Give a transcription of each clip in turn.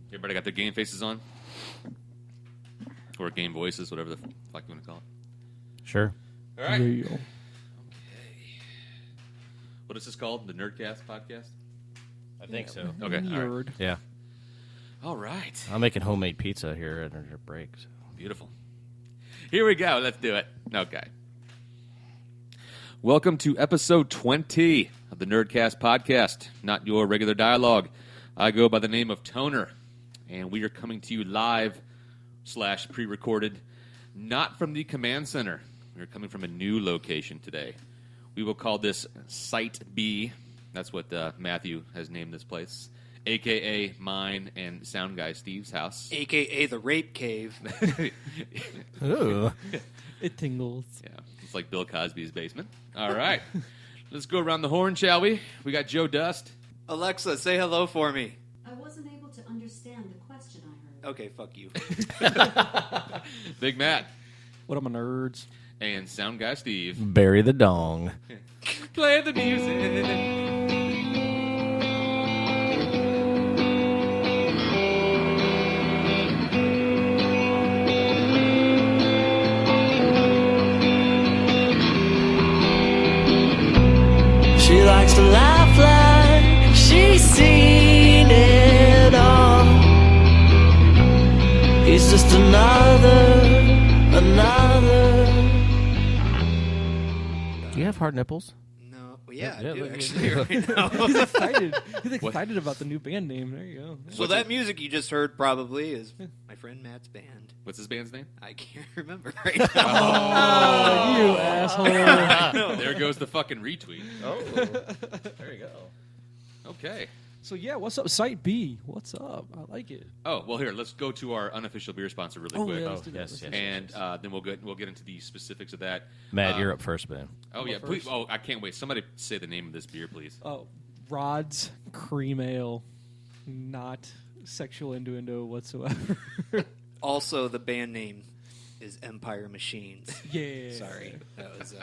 Everybody got their game faces on? Or game voices, whatever the fuck you want to call it. Sure. All right. Yeah. Okay. What is this called? The Nyrdcast podcast? I think so. Okay. All right. Nerd. Yeah. All right. I'm making homemade pizza here at our break. So. Beautiful. Here we go. Let's do it. Okay. Welcome to episode 20 of the Nyrdcast podcast, not your regular dialogue. I go by the name of Toner, and we are coming to you live / pre-recorded, not from the command center. We are coming from a new location today. We will call this Site B. That's what Matthew has named this place, a.k.a. mine and sound guy Steve's house. A.k.a. the rape cave. Ooh. It tingles. Yeah, it's like Bill Cosby's basement. All right. Let's go around the horn, shall we? We got Joe Dust. Alexa, say hello for me. I wasn't able to understand the question I heard. Okay, fuck you. Big Matt. What am I, nerds? And sound guy Steve. Bury the dong. Play the music. She likes to laugh like she's seen it all. He's just another. Do you have hard nipples? No, well, yeah, Yeah, I do yeah, actually yeah. right now. He's excited. He's excited about the new band name. There you go. So that music you just heard probably is my friend Matt's band. What's his band's name? I can't remember right now. Oh, you asshole. There goes the fucking retweet. Oh, there you go. Okay. So, yeah, what's up? Site B. What's up? I like it. Oh, well, here, let's go to our unofficial beer sponsor really Oh, quick. yeah, let's do that. yes, Let's yes. do that. And then we'll get into the specifics of that. Matt, you're up first, man. Oh, yeah, Go please. first. Oh, I can't wait. Somebody say the name of this beer, please. Oh, Rod's Cream Ale. Not sexual innuendo whatsoever. Also, the band name is Empire Machines. Yeah. Sorry. That was,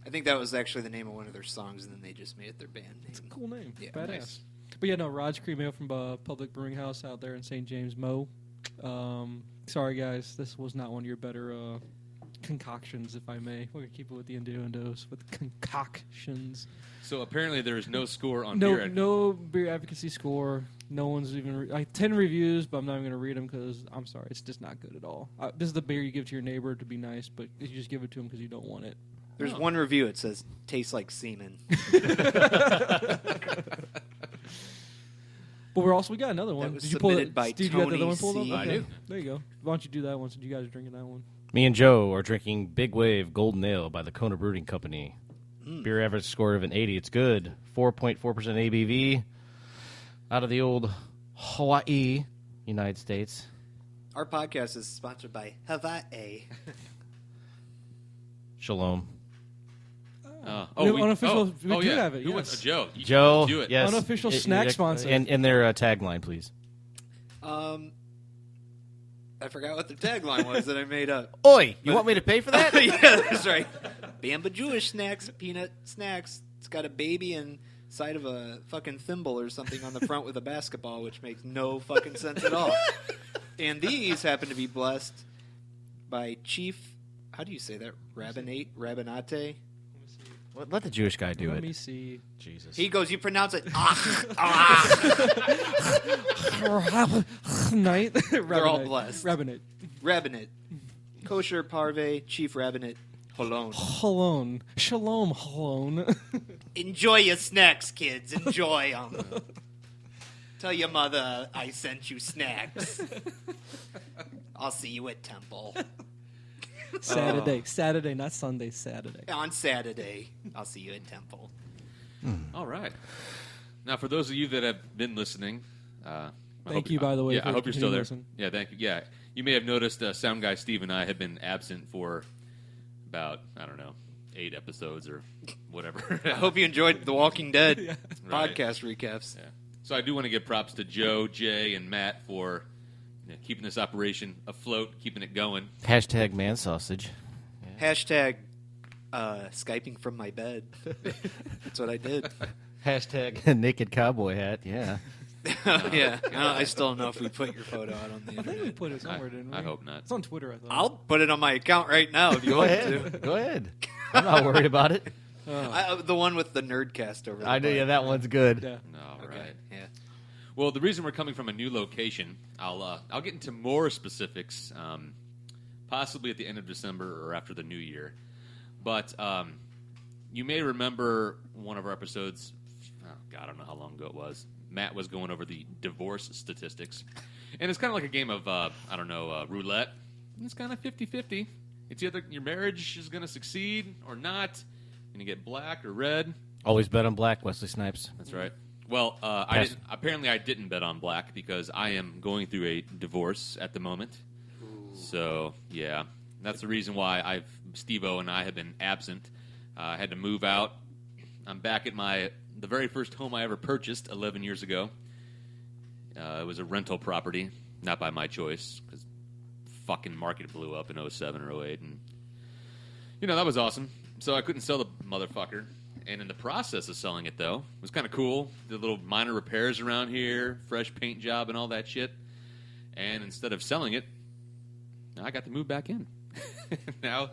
I think that was actually the name of one of their songs, and then they just made it their band name. It's a cool name. Yeah, Badass. nice. But yeah, no, Rod's Cream Ale from Public Brewing House out there in St. James, Mo. Sorry, guys. This was not one of your better concoctions, if I may. We're going to keep it with the innuendos, with concoctions. So apparently there is no score on No, beer. no beer advocacy score. No one's even... 10 reviews, but I'm not even going to read them because, I'm sorry, it's just not good at all. This is the beer you give to your neighbor to be nice, but you just give it to him because you don't want it. There's one review. It says, tastes like semen. But we got another one. That was Did you pull submitted by Steve, you got the other Tony one pulled up? C. I do. There you go. Why don't you do that one since you guys are drinking that one? Me and Joe are drinking Big Wave Golden Ale by the Kona Brewing Company. Beer average score of an 80. It's good. 4.4% ABV. Out of the old Hawaii, United States. Our podcast is sponsored by Hawaii. Shalom. Unofficial- we do yeah. have it, Who yes. wants Joe? You Joe, do it. yes. Unofficial snack sponsor. And their tagline, please. I forgot what the tagline was that I made up. Oi, you want me to pay for that? Yeah, that's right. Bamba Jewish snacks, peanut snacks. It's got a baby inside of a fucking thimble or something on the front with a basketball, which makes no fucking sense at all. And these happen to be blessed by Chief, how do you say that? Rabinate? Let the Jewish guy do Let it. me see. Jesus. He goes, you pronounce it, Night. They're all blessed. Rabbinate. Rabbinate. Kosher parve, Chief Rabbinate, Holon. Halon. Shalom, Halon. Enjoy your snacks, kids. Enjoy them. Tell your mother I sent you snacks. I'll see you at temple. Saturday, not Sunday, Saturday. On Saturday, I'll see you at temple. All right. Now, for those of you that have been listening, Thank you, by the way. Yeah, for I hope you're still there. listening. Yeah, thank you. Yeah, you may have noticed Sound Guy Steve and I have been absent for about, 8 episodes or whatever. I hope you enjoyed the Walking Dead Right. podcast recaps. Yeah. So I do want to give props to Joe, Jay, and Matt for keeping this operation afloat, keeping it going. Hashtag man sausage. Hashtag Skyping from my bed. That's what I did. Hashtag naked cowboy hat. Yeah. Yeah, I still don't know if we put your photo out on the I think we internet. put it somewhere, didn't we? I hope not. It's on Twitter, I thought. I'll put it on my account right now if you Go want ahead. to. Go ahead. I'm not worried about it. The one with the Nerdcast over there. I know. Yeah, that one's good. Yeah. All Okay. right. Yeah. Well, the reason we're coming from a new location, I'll get into more specifics, possibly at the end of December or after the new year. But you may remember one of our episodes. Oh God, I don't know how long ago it was. Matt was going over the divorce statistics, and it's kind of like a game of roulette. It's kind of 50-50. It's either your marriage is going to succeed or not. You're going to get black or red. Always bet on black, Wesley Snipes. That's right. Well, I didn't bet on black because I am going through a divorce at the moment. Ooh. So, yeah. That's the reason why Steve-O and I have been absent. I had to move out. I'm back at the very first home I ever purchased 11 years ago. It was a rental property, not by my choice, because fucking market blew up in 07 or 08. And, that was awesome. So I couldn't sell the motherfucker. And in the process of selling it, though, it was kind of cool. Did little minor repairs around here, fresh paint job and all that shit. And instead of selling it, I got to move back in. Now,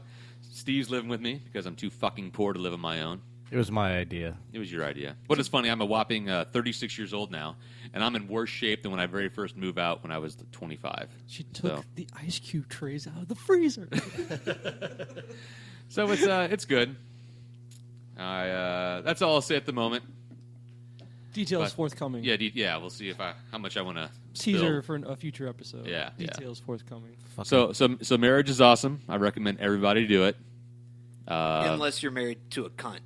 Steve's living with me because I'm too fucking poor to live on my own. It was my idea. It was your idea. But it's funny, I'm a whopping 36 years old now, and I'm in worse shape than when I very first moved out when I was 25. She took the ice cube trays out of the freezer. So it's good. That's all I'll say at the moment. Details forthcoming. Yeah, we'll see how much I want to teaser for a future episode. Yeah, Details forthcoming. So marriage is awesome. I recommend everybody do it. Unless you're married to a cunt.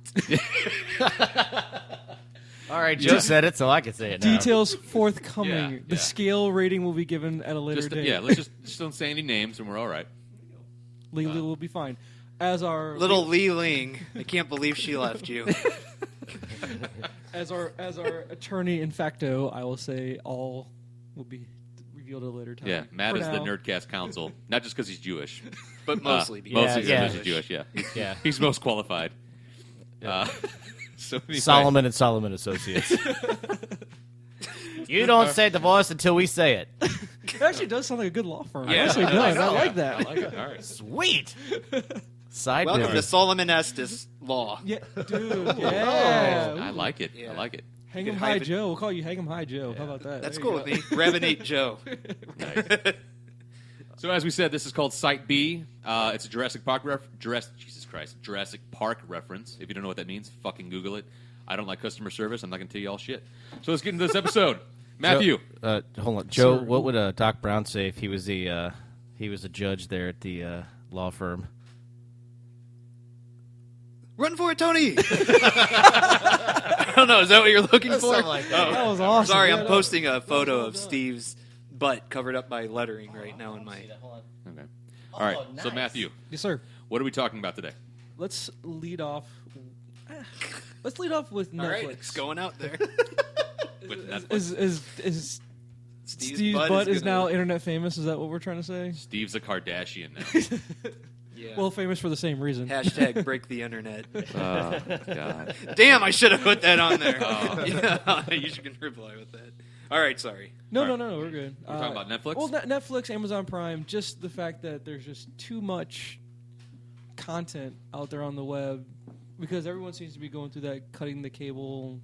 All right, Joe said it, so I can say it now. Details forthcoming. Yeah. The scale rating will be given at a later date. Yeah, let's just don't say any names, and we're all right. Legally will be fine. As our little Li Ling, I can't believe she left you. As our attorney in facto, I will say all will be revealed at a later time. Yeah, Matt For is the now. Nerdcast counsel, not just because he's Jewish, But mostly because mostly yeah. because he's Jewish. Yeah, Yeah. he's most qualified. So anyway. Solomon and Solomon Associates. You don't say divorce until we say it. It actually does sound like a good law firm. Yeah, It actually I does. know. I like that. I like it. All right. Sweet. Side welcome to business. Solomon Estes Law. Yeah, dude. Yeah. I like it. Yeah. I like it. Hang You 'em could High hype it- Joe. We'll call you Hang 'em High Joe. How about that? That's There you cool go. with me. Revenate Joe. Nice. So as we said, this is called Site B. It's a Jurassic Park Jurassic Park reference. If you don't know what that means, fucking Google it. I don't like customer service. I'm not going to tell you all shit. So let's get into this episode. Matthew. Hold on, Joe. Sir. What would Doc Brown say if he was a judge there at the law firm? Run for it, Tony! I don't know. Is that what you're looking for? Something like that. Oh. That was awesome. Sorry, Yeah, I'm no. posting a photo well of done. Steve's butt covered up by lettering right now in my... Okay. All right. So nice. Matthew, Yes, sir. what are we talking about today? Let's lead off. Let's lead off with All right, Netflix. it's going out there. With Netflix. Is Steve's butt butt is gonna- now internet famous? Is that what we're trying to say? Steve's a Kardashian now. Yeah. Well, famous for the same reason. Hashtag break the internet. Oh, God. Damn, I should have put that on there. Yeah, you can reply with that. All right, sorry. No, All no, we're good. We're talking about Netflix? Well, Netflix, Amazon Prime, just the fact that there's just too much content out there on the web because everyone seems to be going through that cutting the cable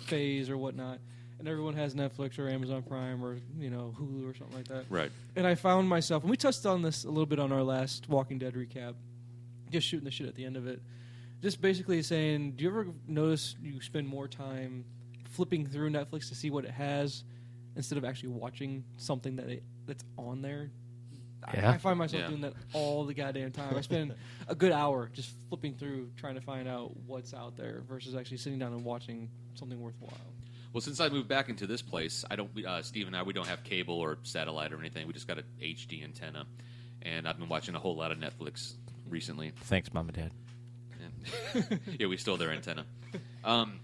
phase or whatnot, and everyone has Netflix or Amazon Prime or Hulu or something like that. Right. And I found myself, and we touched on this a little bit on our last Walking Dead recap, just shooting the shit at the end of it, just basically saying, do you ever notice you spend more time flipping through Netflix to see what it has instead of actually watching something that's on there? Yeah. I find myself Yeah. doing that all the goddamn time. I spend a good hour just flipping through trying to find out what's out there versus actually sitting down and watching something worthwhile. Well, since I moved back into this place, Steve and I, we don't have cable or satellite or anything. We just got an HD antenna, and I've been watching a whole lot of Netflix recently. Thanks, Mom and Dad. And yeah, we stole their antenna.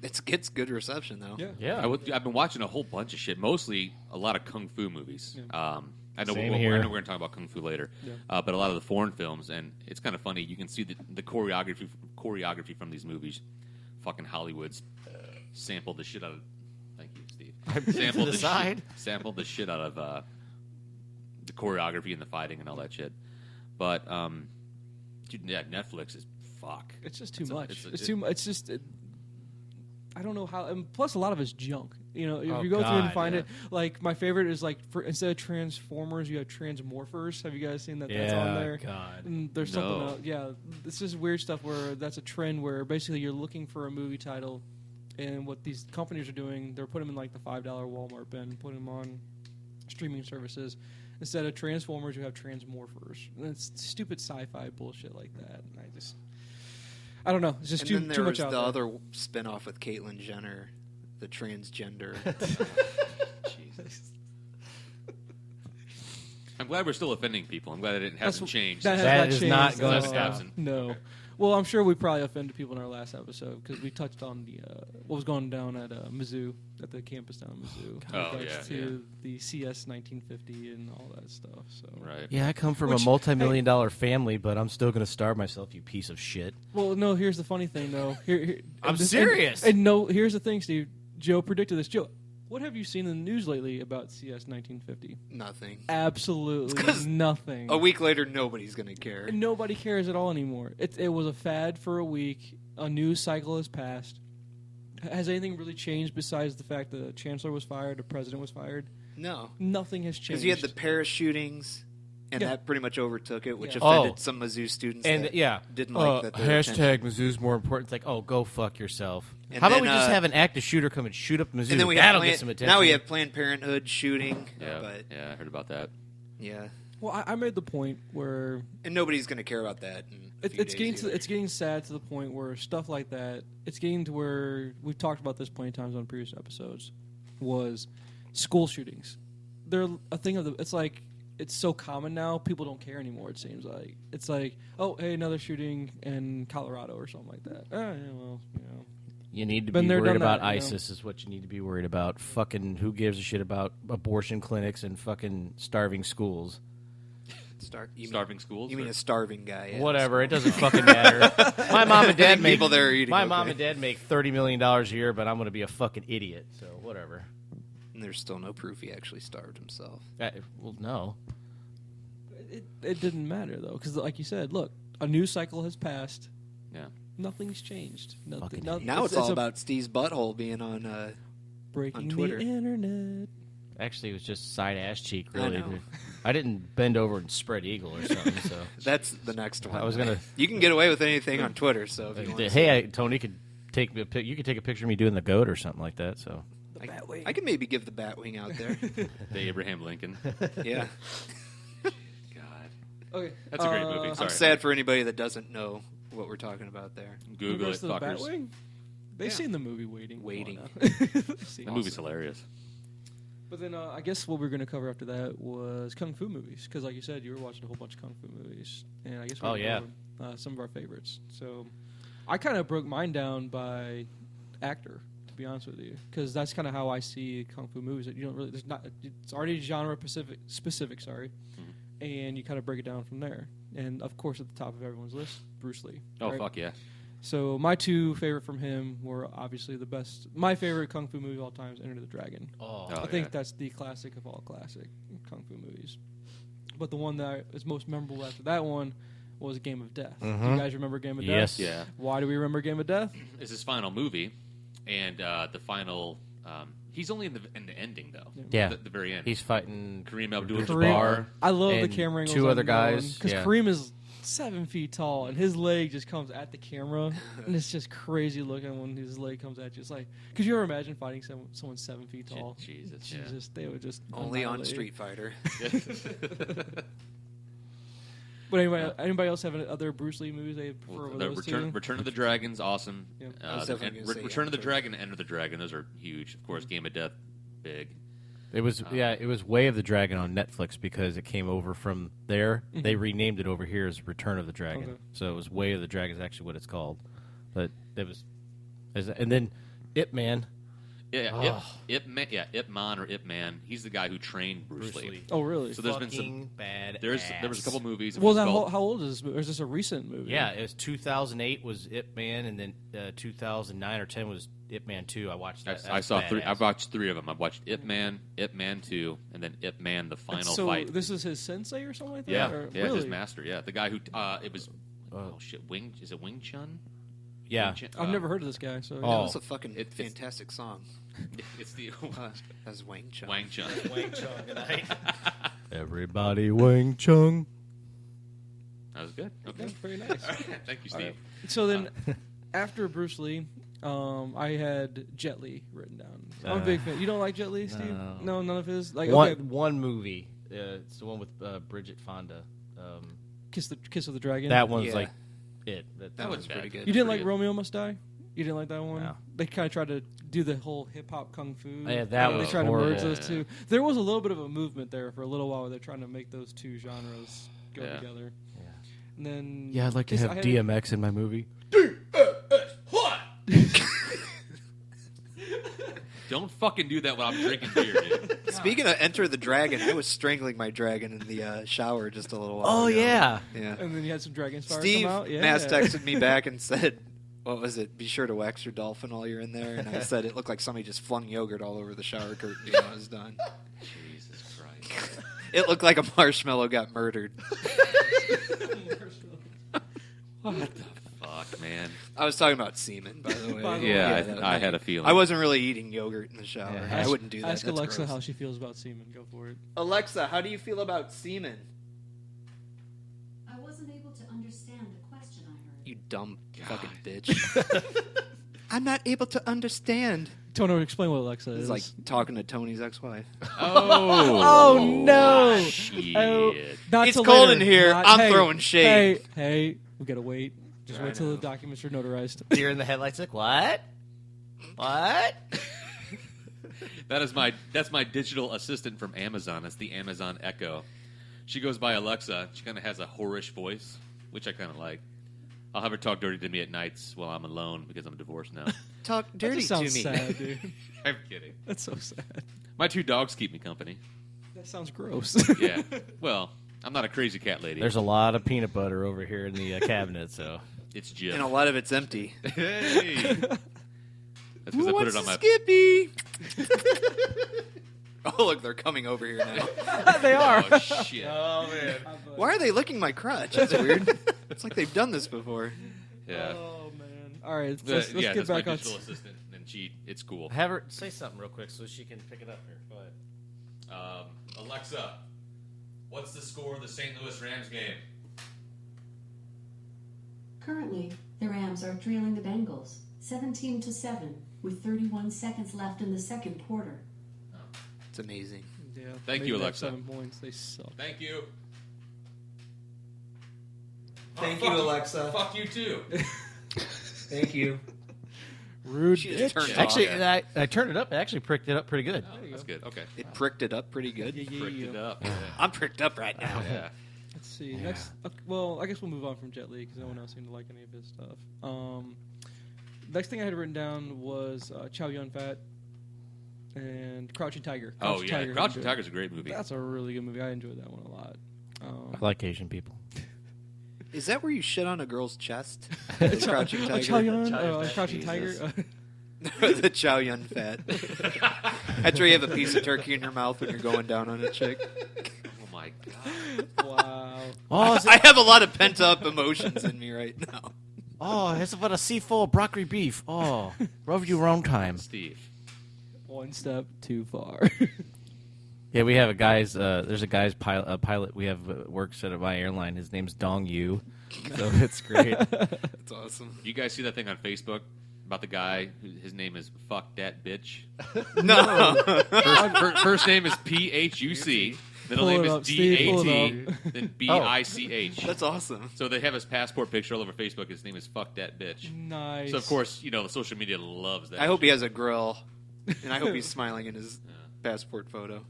It gets good reception, though. Yeah. I've been watching a whole bunch of shit, mostly a lot of kung fu movies. Yeah. I know Same we're here. going to talk about kung fu later, Yeah. but a lot of the foreign films, and it's kind of funny. You can see the choreography from these movies. Fucking Hollywood's sampled the shit out of. Thank you, Steve. sampled side. Sampled the shit out of the choreography and the fighting and all that shit. But dude, yeah, Netflix is fuck. It's just too much. It's just. I don't know how. And plus, a lot of it's junk. You know, if you go through and find it, like my favorite is like instead of Transformers, you have Transmorphers. Have you guys seen that? That's on there. God. And there's something else. Yeah, it's just weird stuff where that's a trend where basically you're looking for a movie title, and what these companies are doing, they're putting them in like the $5 Walmart bin, putting them on streaming services. Instead of Transformers, you have Transmorphers. And it's stupid sci-fi bullshit like that. And I don't know. It's just too much out there. And then there was the other spinoff with Caitlyn Jenner, the transgender. Jesus. I'm glad we're still offending people. I'm glad it hasn't changed. That is not going to stop. No. Well, I'm sure we probably offended people in our last episode because we touched on the what was going down at Mizzou, at the campus down at Mizzou. Oh, to the CS 1950 and all that stuff. So Right. Yeah, I come from a multi-million-dollar family, but I'm still going to starve myself, you piece of shit. Well, no, here's the funny thing, though. I'm serious. And no, here's the thing, Steve. Joe predicted this. Joe, what have you seen in the news lately about CS 1950? Nothing. Absolutely nothing. A week later, nobody's going to care. Nobody cares at all anymore. It was a fad for a week. A news cycle has passed. Has anything really changed besides the fact the chancellor was fired, the president was fired? No. Nothing has changed. Because you had the Paris shootings, and that pretty much overtook it, which Yeah. offended some Mizzou students And that didn't like that. hashtag Mizzou's more important. It's like, oh, go fuck yourself. And How about then, we just have an active shooter come and shoot up Mizzou? And then we That'll have get some attention. now we have Planned Parenthood shooting. Yeah, But yeah, I heard about that. yeah. Well, I made the point where And nobody's going to care about that. it's getting sad to the point where stuff like that. It's getting to where we've talked about this plenty of times on previous episodes. Was school shootings? They're a thing of the. It's like it's so common now. People don't care anymore. It seems like it's like, oh, hey, another shooting in Colorado or something like that. Yeah, well, you know. You need to Been be there, worried done about that, you know? ISIS is what you need to be worried about. Fucking who gives a shit about abortion clinics and fucking starving schools? Starving schools? You mean a starving guy? Yeah. Whatever, it doesn't fucking matter. My mom and dad make people there are eating. my okay. mom and dad make $30 million a year, but I'm going to be a fucking idiot. So whatever. And there's still no proof he actually starved himself. Well, no. It didn't matter though, because like you said, look, a news cycle has passed. Yeah. Nothing's changed. Fucking Now it's all about Steve's butthole being on breaking Twitter. the internet. Actually, it was just side ass cheek. I Really, know. I didn't bend over and spread eagle or something. So That's the next one. I was gonna- You can get away with anything on Twitter, so if you want. hey, Tony could take me. You could take a picture of me doing the goat or something like that. So I can maybe give the Batwing out there. The Abraham Lincoln. Yeah. God. Okay, That's a great movie. I'm Sorry. sad for anybody that doesn't know what we're talking about there. Google it, to the fuckers. Batwing? They've Yeah. seen the movie Waiting. Waiting. The movie's hilarious. But then I guess what we're going to cover after that was kung fu movies, because like you said, you were watching a whole bunch of kung fu movies, and I guess we're gonna cover, some of our favorites. So I kind of broke mine down by actor, to be honest with you, because that's kind of how I see kung fu movies. That you don't really, it's already genre specific, sorry, and you kind of break it down from there. And of course, at the top of everyone's list, Bruce Lee. Oh, right? fuck yeah. So my two favorite from him were obviously the best. My favorite kung fu movie of all time is Enter the Dragon. Oh, I think yeah. that's the classic of all classic kung fu movies. But the one that is most memorable after that one was Game of Death. Do you guys remember Game of Yes. Death? Yeah. Why do we remember Game of Death? It's his final movie, and the final. He's only in the ending though. Yeah. The very end. he's fighting Kareem Kareem- Abdul-Jabbar. I love the and camera angles. two other guys, because yeah. Kareem is 7 feet tall, and his leg just comes at the camera, and it's just crazy looking when his leg comes at you. It's like, could you ever imagine fighting someone 7 feet tall? Jesus, yeah. Jesus, they would just Only on annihilate. Street Fighter. But anybody else have any other Bruce Lee movies they prefer over those two? Return of the Dragon's awesome. Yeah. I was definitely gonna say Return of the Enter. Dragon and Enter the Dragon. Those are huge. Of course, Game of Death, big. It was it was Way of the Dragon on Netflix because it came over from there. They renamed it over here as Return of the Dragon. Okay. So it was Way of the Dragon is actually what it's called. But it was, and then Ip Man. Ip Man or Ip Man. He's the guy who trained Bruce Lee. Oh, really? So there's been some bad. there was a couple movies. Well, how old is this? Or is this a recent movie? Yeah, it was 2008 was Ip Man, and then 2009 or 10 was Ip Man 2. I watched that. I saw three. I watched three of them. I watched Ip Man 2, and then Ip Man the final fight. So this is his sensei or something like that? Yeah, or, yeah, really? his master. Yeah, the guy who it was. Is it Wing Chun? Yeah, I've never heard of this guy. So That was a fucking fantastic song. It's the That's Wang Chun. Wang Chun. Wang Chung. Everybody Wang Chung. That was good. Okay, That's very nice. Thank you, Steve. So then, after Bruce Lee, I had Jet Li written down. I'm a big fan. You don't like Jet Li, Steve? No, none of his. Like one movie. It's the one with Bridget Fonda. Kiss of the Dragon. That one's like it. That one's pretty good. You didn't like Romeo Must Die? You didn't like that one? No. They kind of tried to do the whole hip hop kung fu. Yeah, that They was tried to merge horrible. those two. There was a little bit of a movement there for a little while where they're trying to make those two genres go together. Yeah. And then I'd like to have DMX in my movie. Don't fucking do that when I'm drinking beer, dude. Speaking of Enter the Dragon, I was strangling my dragon in the shower just a little while Oh ago. yeah. Yeah. And then you had some Dragon Stars Steve come out. Yeah. Mass texted me back and said, what was it? Be sure to wax your dolphin while you're in there. And I said it looked like somebody just flung yogurt all over the shower curtain when I was done. Jesus Christ. It looked like a marshmallow got murdered. What the fuck, man? I was talking about semen, by the way. Yeah, I had a feeling. I wasn't really eating yogurt in the shower. Yeah, I wouldn't do that. Ask That's Alexa gross. how she feels about semen. Go for it. Alexa, how do you feel about semen? I wasn't able to understand the question I heard. You dumb fucking bitch. I'm not able to understand. Tono, explain what Alexa is. It's like talking to Tony's ex-wife. Oh no! Shit. Oh, not It's till cold later. in here. Not- I'm hey, throwing shade. Hey, we gotta wait. Just I wait till know. the documents are notarized. Deer in the headlights. Like what? What? That's my digital assistant from Amazon. It's the Amazon Echo. She goes by Alexa. She kind of has a whorish voice, which I kind of like. I'll have her talk dirty to me at nights while I'm alone because I'm divorced now. Talk That dirty just to sounds me. sad, dude. I'm kidding. That's so sad. My two dogs keep me company. That sounds gross. Yeah. Well, I'm not a crazy cat lady. There's a lot of peanut butter over here in the cabinet, so It's Jim. And a lot of it's empty. Hey. That's because Who I put wants it on a my. Skippy? Oh, look, they're coming over here now. They are. Oh shit! Oh man. Why are they licking my crotch? That's weird. It's like they've done this before. Yeah. Oh man. All right, Yeah, let's get that's back my on. digital assistant, and it's cool. Have her say something real quick so she can pick it up here. Go ahead. Alexa, what's the score of the St. Louis Rams game? Currently, the Rams are trailing the Bengals 17-7 with 31 seconds left in the second quarter. It's amazing. Yeah. Thank made you, that Alexa. 7 points. They suck. Thank you. Thank fuck you, Alexa. Fuck you too. Thank you. Rude. She just turned it Actually, off. I turned it up. It actually pricked it up pretty good. Oh, that's good. Okay. It pricked it up pretty good. Pricked it up. I'm pricked up right now. Yeah. Let's see. Next. Well, I guess we'll move on from Jet Li because no one else seemed to like any of his stuff. Next thing I had written down was Chow Yun Fat and Crouching Tiger. Oh yeah, Crouching Tiger's a great movie. That's a really good movie. I enjoyed that one a lot. I like Asian people. Is that where you shit on a girl's chest? The Crouching Oh, Tiger? Chow Yun, Fat, Crouching Jesus. Tiger. The Chow Yun Fat. That's where you have a piece of turkey in your mouth when you're going down on a chick. Oh my god. Wow. Oh, is it, I have a lot of pent up emotions in me right now. oh, it's about a seafood of broccoli beef. Oh, rub you wrong time. Steve. One step too far. Yeah, we have a guy's. There's a guy's pilot. We have works at my airline. His name's Dong Yu, so it's great. That's awesome. You guys see that thing on Facebook about the guy? His name is Fuck That Bitch. No. First name is PHUC. Middle Pull name it is up, Steve, pull it DAT. Then BICH. That's awesome. So they have his passport picture all over Facebook. His name is Fuck That Bitch. Nice. So of course, you know, the social media loves that. I hope he shit. has a grill, and I hope he's smiling in his passport photo.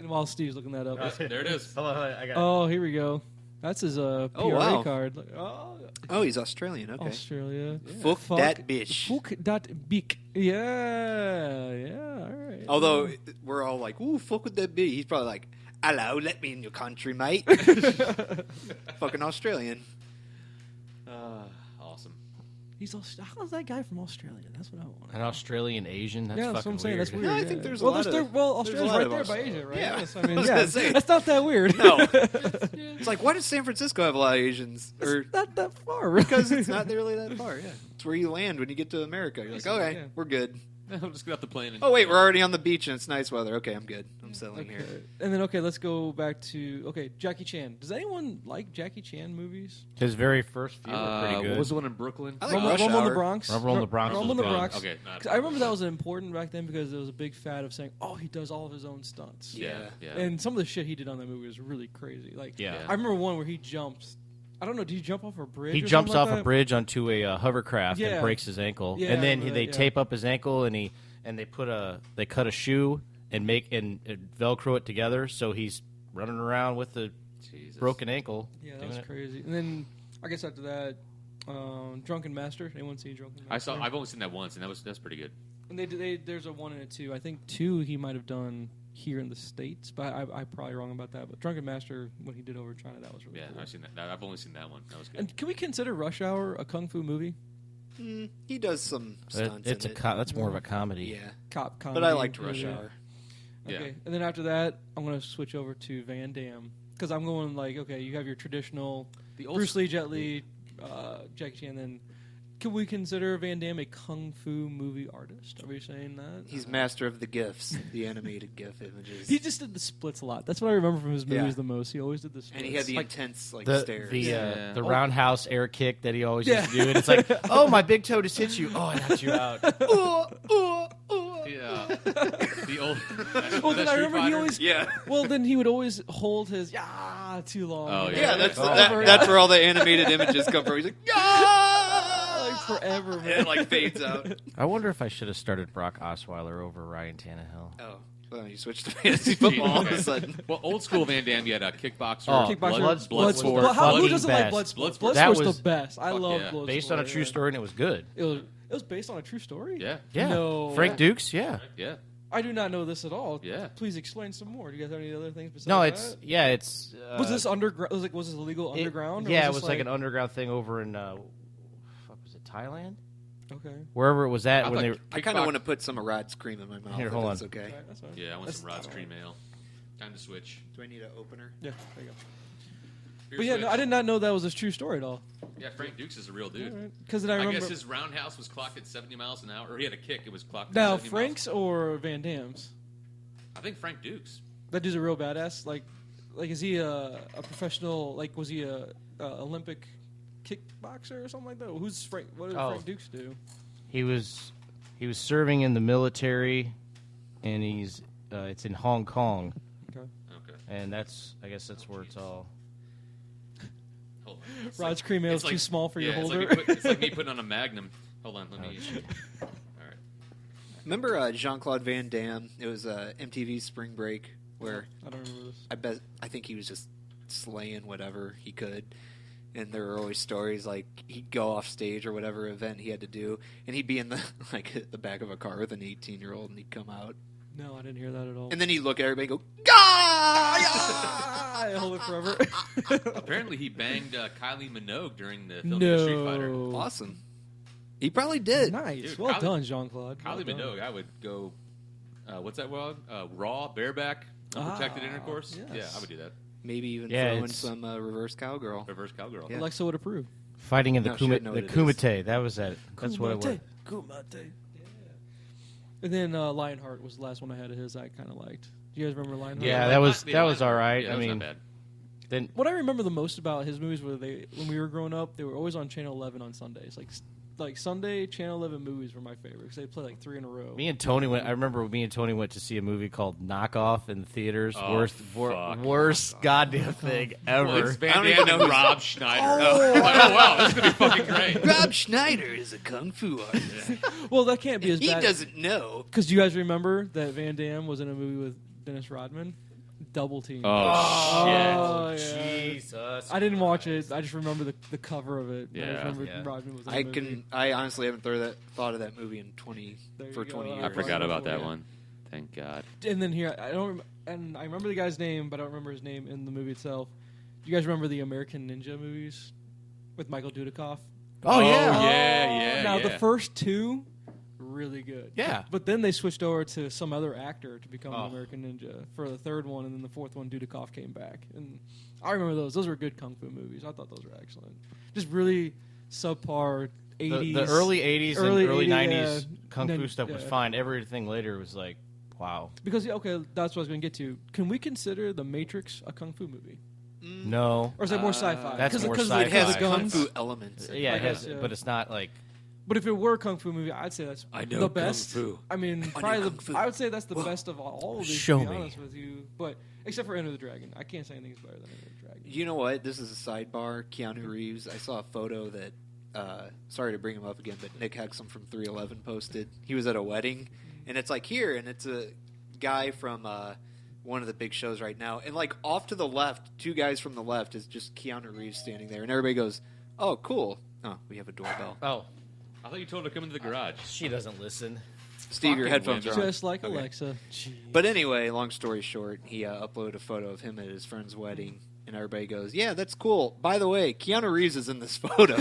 And while Steve's looking that up. There it is. Hold on, I got Oh, here we go. That's his PRA wow. card. Oh, he's Australian. Okay. Australia. Fuck that bitch. Fuck that beak. Yeah. All right. Although we're all like, "Ooh, fuck with that bitch." He's probably like, "Hello, let me in your country, mate." Fucking Australian. Awesome. How's that guy from Australia? That's what I want. An Australian Asian? That's Yeah, fucking that's what I'm saying. weird. That's weird. No, I yeah. think there's a well, lot of- Australia's there's a lot right of there by Australians. Asia, right? Yeah. Yes, I mean, I was gonna say. that's not that weird. No. It's like, why does San Francisco have a lot of Asians? Or It's not that far. because it's not really that far. Yeah, it's where you land when you get to America. You're like, okay, Yeah. we're good. I'll just get off the plane. And Oh wait, we're already on the beach and it's nice weather. Okay, I'm good. I'm settling here. And then let's go back to Jackie Chan. Does anyone like Jackie Chan movies? His very first few were pretty good. What was the one in Brooklyn? I like Rush Rumble in the Hour. Bronx. Rumble in the Bronx Rumble in was the good. Bronx. Okay, no, 'Cause I remember that was important back then because there was a big fad of saying, "Oh, he does all of his own stunts." Yeah. And some of the shit he did on that movie was really crazy. Like, Yeah. I remember one where he jumps. I don't know. Did he jump off a bridge? He or jumps something off like a that? bridge onto a hovercraft Yeah. and breaks his ankle, Yeah, and I then remember they that, yeah. tape up his ankle and they cut a shoe and Velcro it together, so he's running around with the Jesus. broken ankle. Yeah, that doing was it. crazy. And then I guess after that, Drunken Master. Anyone see Drunken Master? I've only seen that once, and that's pretty good. And there's a 1 and a 2. I think 2 he might have done here in the States, but I'm probably wrong about that. But Drunken Master, what he did over China, that was really Yeah, cool. I've seen that. I've only seen that one. That was good. And can we consider Rush Hour a kung fu movie? He does some stunts. It's in it. that's more of a comedy. Yeah, Cop comedy. but I liked Rush movie. Hour. Okay, Yeah. and then after that, I'm going to switch over to Van Damme. Because I'm going okay, you have your traditional The old Bruce Lee, Jet Li, Jackie Chan, then can we consider Van Damme a kung fu movie artist? Are we saying that? He's master of the GIFs, the animated GIF images. He just did the splits a lot. That's what I remember from his movies Yeah. the most. He always did the splits. and he had the intense The stares. the roundhouse air kick that he always Yeah. used to do, and it's like, oh, my big toe just hit you. Oh, I knocked you out. Yeah. The old. Well, then I remember he always. Yeah. Well, then he would always hold his too long. Oh, you know? Yeah, that's Oh, that's where all the animated images come from. He's like, yeah, like forever. and Man. it like fades out. I wonder if I should have started Brock Osweiler over Ryan Tannehill. Oh, well, you switched to fantasy football all of a Okay. sudden. Well, old school Van Damme, you had a kickboxer, Oh, Kickboxer, Bloodsport. Who Fucking doesn't like best. Bloodsport? Bloodsport. That Bloodsport's was- the best. I Fuck love yeah. Bloodsport. Based on a true yeah. story, and it was good. It was based on a true story. Yeah. Yeah. No. Frank Dukes, yeah. Yeah. I do not know this at all. Yeah. Please explain some more. Do you guys have any other things besides No, that? it's Was this underground? Was this illegal underground? or Yeah, it this was like an underground thing over in was it Thailand? Okay. Wherever it was at I when they like- were, I kind of want to put some of Rod's cream in my mouth. Here, if hold that's on. okay. Okay, that's fine. Yeah, I want That's- some Rod's cream ale. Time to switch. Do I need an opener? Yeah, there you go. Beer But yeah, switch. no, I did not know that was a true story at all. Yeah, Frank Dukes is a real dude. Because then I I remember. guess his roundhouse was clocked at 70 miles an hour, or he had a kick. It was clocked Now, at 70 Frank's miles. or Van Damme's? I think Frank Dukes. That dude's a real badass. Like is he a professional? Like, was he a Olympic kickboxer or something like that? Who's Frank? What did Frank Dukes do? he was serving in the military, and it's in Hong Kong, Okay. Okay. and I guess that's where it's all. Hold on. It's Rod's like- cream ale is it's too like- small for your yeah, holder. It's like me putting on a Magnum. Hold on, let me. All right. Remember Jean-Claude Van Damme? It was MTV Spring Break where I don't remember this. I think he was just slaying whatever he could. And there were always stories like he'd go off stage or whatever event he had to do, and he'd be in the the back of a car with an 18-year-old, and he'd come out, No, I didn't hear that at all. and then he'd look at everybody and go, "Gah!" I hold it forever. Apparently, he banged Kylie Minogue during the filming of Street Fighter. No. Awesome. He probably did. Nice. Dude, well Kylie- done, Jean-Claude. Kylie Well done. Minogue, I would go. What's that word? Raw, bareback, unprotected intercourse. yes. Yeah, I would do that. Maybe even Yeah, throw in it's- some reverse cowgirl. Reverse cowgirl. Yeah. Alexa would approve. Fighting in the No, she didn't know what it is. Kumite. That was it. That's what it was. Kumite. Yeah. And then Lionheart was the last one I had of his I kind of liked. Do you guys remember Lionheart? Yeah, that was all right. Yeah, I that was mean, not bad. then What I remember the most about his movies were when we were growing up, they were always on Channel 11 on Sundays. Like Sunday Channel 11 movies were my favorite because they play like 3 in a row. me and Tony went. I remember me and Tony went to see a movie called Knockoff in the theaters. Oh, Worst fuck. goddamn thing ever. Well, it's Van I don't Damme even know and who's- Rob Schneider. Oh, wow, this is gonna be fucking great. Rob Schneider is a kung fu artist. Well, that can't be as He bad. doesn't know. Because do you guys remember that Van Damme was in a movie with Dennis Rodman? Double Team. Oh, shit. yeah. Jesus. I didn't watch it. I just remember the cover of it. I Yeah. just remember Yeah. Rodman was in the movie. I honestly haven't thought of that movie in There you 20 go. years. I forgot about that Yeah. one. Thank God. And then here, I don't, and I remember the guy's name, but I don't remember his name in the movie itself. Do you guys remember the American Ninja movies with Michael Dudikoff? Oh, yeah. yeah. Now the first two, really good. Yeah. But then they switched over to some other actor to become Oh. an American Ninja for the third one, and then the fourth one, Dudikoff came back, and I remember those. Those were good kung fu movies. I thought those were excellent. Just really subpar 80s. The early 80s early and early 80s 90s kung fu nin- stuff was yeah. fine. Everything later was like, wow. Because okay, that's what I was going to get to. Can we consider The Matrix a kung fu movie, No. or is that more sci-fi? That's more It sci-fi. has the kung guns. fu elements. Yeah, I it has, guess, yeah. but it's not like. But if it were a kung fu movie, I'd say that's I know the kung best. fu. I mean, know probably kung fu. I would say that's the best of all of these. Show to be me. honest with you, but except for Enter the Dragon, I can't say anything's better than Enter the Dragon. You know what? This is a sidebar. Keanu Reeves. I saw a photo that. Sorry to bring him up again, but Nick Hexum from 311 posted. He was at a wedding, and it's like here, and it's a guy from one of the big shows right now, and like off to the left, two guys from the left is just Keanu Reeves standing there, and everybody goes, "Oh, cool! Oh, we have a doorbell." Oh, I thought you told her to come into the garage. she doesn't listen. Steve, your fucking headphones are women. on. Just like Okay. Alexa. But anyway, long story short, he uploaded a photo of him at his friend's wedding, and everybody goes, "Yeah, that's cool. By the way, Keanu Reeves is in this photo."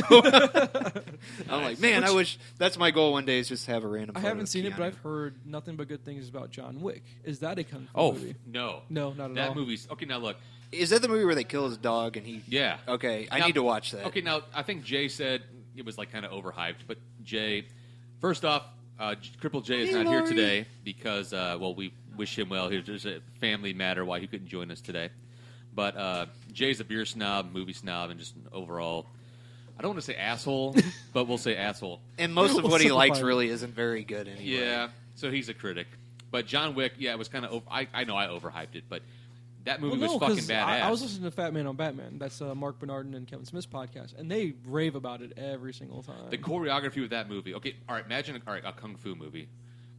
I'm like, man, I wish that's my goal one day is just have a random. I photo haven't of seen it, Keanu. but I've heard nothing but good things about John Wick. Is that a kung fu Oh, movie? no. No, not at That all. movie's... Okay, now look. Is that the movie where they kill his dog and he? Yeah. Okay, I Now- need to watch that. Okay, now, I think Jay said it was, like, kind of overhyped. But, Jay, first off, Cripple Jay is Hey, not here Lori. today because, well, we wish him well. There's a family matter why he couldn't join us today. But Jay's a beer snob, movie snob, and just an overall... I don't want to say asshole, but we'll say asshole. And most of We'll what he likes simplify it. really isn't very good anyway. Yeah, so he's a critic. But John Wick, yeah, it was kind of... I know I overhyped it, but that movie was fucking 'cause badass. I was listening to Fat Man on Batman. That's Mark Bernardin and Kevin Smith's podcast, and they rave about it every single time. The choreography with that movie. Okay, all right. Imagine a kung fu movie,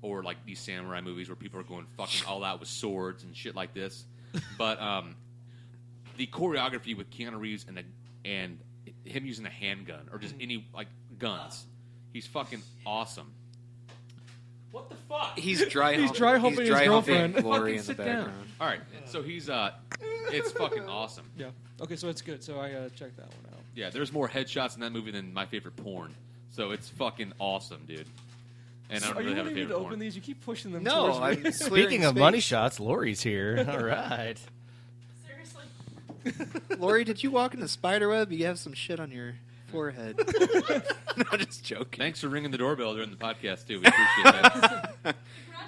or like these samurai movies where people are going fucking all out with swords and shit like this. But the choreography with Keanu Reeves and him using a handgun or just any like guns, he's fucking awesome. What the fuck? He's dry. He's dry humping his girlfriend. Lori in Fucking the sit down. background. All right, so he's it's fucking awesome. Yeah. Okay, so it's good. So I gotta check that one out. Yeah, there's more headshots in that movie than my favorite porn. So it's fucking awesome, dude. And I don't Are really you have a wanting me to favorite open porn. these? You keep pushing them. No, towards me. I'm clearing Speaking of space. money shots, Lori's here. All right. Seriously. Lori, did you walk in the spider web? You have some shit on your forehead. No, just joking. Thanks for ringing the doorbell during the podcast too. We appreciate that. The garage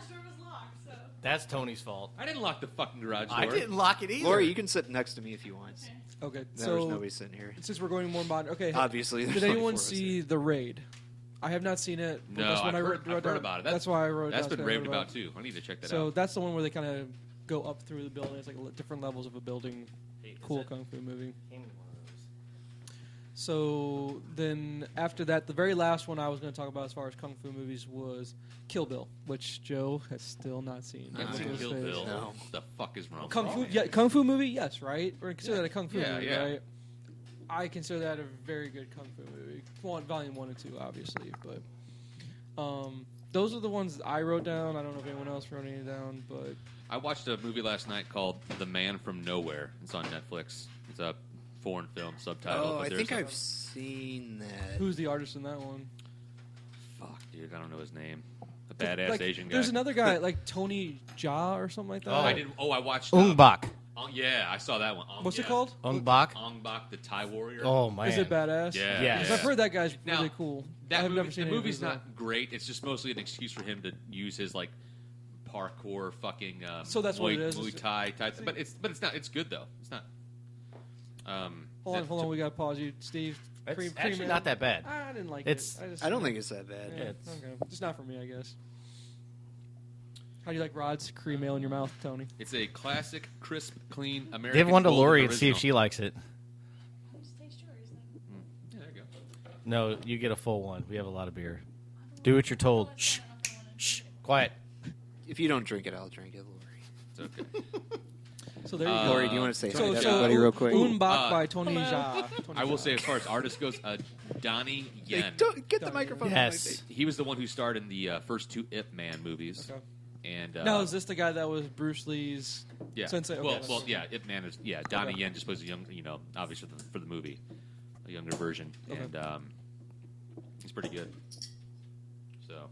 door was locked, so. That's Tony's fault. I didn't lock the fucking garage door. I didn't lock it either. Lori, you can sit next to me if you want. Okay. Okay, There's so nobody sitting here. since we're going more modern, okay. Obviously, did there's only anyone four of us see The Raid? I have not seen it. but No, that's what I've I heard, wrote I've down. heard about it. That's why I wrote. That's been what I raved wrote about too. I need to check that So out. that's the one where they kind of go up through the building. It's like different levels of a building. Cool kung fu movie. So then after that, the very last one I was going to talk about as far as kung fu movies was Kill Bill, which Joe has still not seen. I haven't seen Look at his Kill face. Bill. No. What the fuck is wrong? Kung with fu, me? yeah, kung fu movie, yes, right? Or consider that a kung fu Yeah, movie, yeah. right? I consider that a very good kung fu movie. Volume 1 and 2, obviously, but those are the ones that I wrote down. I don't know if anyone else wrote any down, but I watched a movie last night called The Man from Nowhere. It's on Netflix. It's a foreign film subtitle. Oh, but I there's think a- I've seen that. who's the artist in that one? Fuck, dude. I don't know his name. A badass Like, Asian guy. There's another guy like Tony Jaa or something like that. I didn't. Oh, I watched. Ung Bak. Yeah, I saw that one. What's yeah. it called? Ung Bak. Ong Bak, the Thai warrior. Oh, man. Is it badass? Yeah. Yeah. 'Cause I've heard that guy's Now, really cool. That I've movie, never seen the any of movie's his, not great. It's just mostly an excuse for him to use his like parkour fucking So that's what Muay, it is? Muay Thai type. But it's not. It's good though. It's not. Hold on. We got to pause you, Steve. It's Cream actually Ale? not that bad. I didn't like It's- it. I don't think it's that bad. Yeah, it's- okay. Just not for me, I guess. How do you like Rod's cream ale in your mouth, Tony? It's a classic, crisp, clean American. Give one to golden Lori and see if original. she likes it. Just taste yours then. Yeah, there you go. No, you get a full one. We have a lot of beer. Do what you're told. Shh. Shh. Quiet. If you don't drink it, I'll drink it, Lori. It's okay. So there you go. Lori, do you want to say hi So, to so everybody real quick? Unbach by Tony Jaa. I will say, as far as artist goes, Donnie Hey, Yen. don't get the Donnie microphone. Yes. He was the one who starred in the first 2 Ip Man movies. Okay. And Now, is this the guy that was Bruce Lee's yeah. sensei? Okay, Well, that's- well, yeah. Ip Man is Donnie Okay. Yen just plays a young, obviously for the movie, a younger version, Okay. and he's pretty good. So,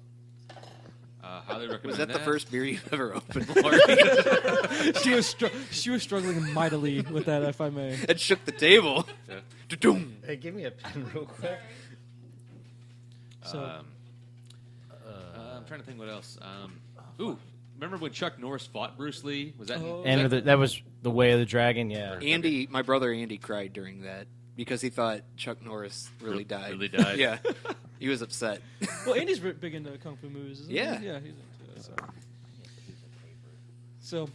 highly recommend. Was that the first beer you've ever opened, Lori? she was struggling mightily with that, if I may. It shook the table. Yeah. Da-doom. Hey, give me a pen real quick. So I'm trying to think what else. Remember when Chuck Norris fought Bruce Lee? Was that? Oh. And that was the Way of the Dragon. Yeah. Andy, my brother Andy, cried during that because he thought Chuck Norris really died. Really died? Yeah, he was upset. well, Andy's big into kung fu movies, isn't Yeah. he? Yeah, he's into it. So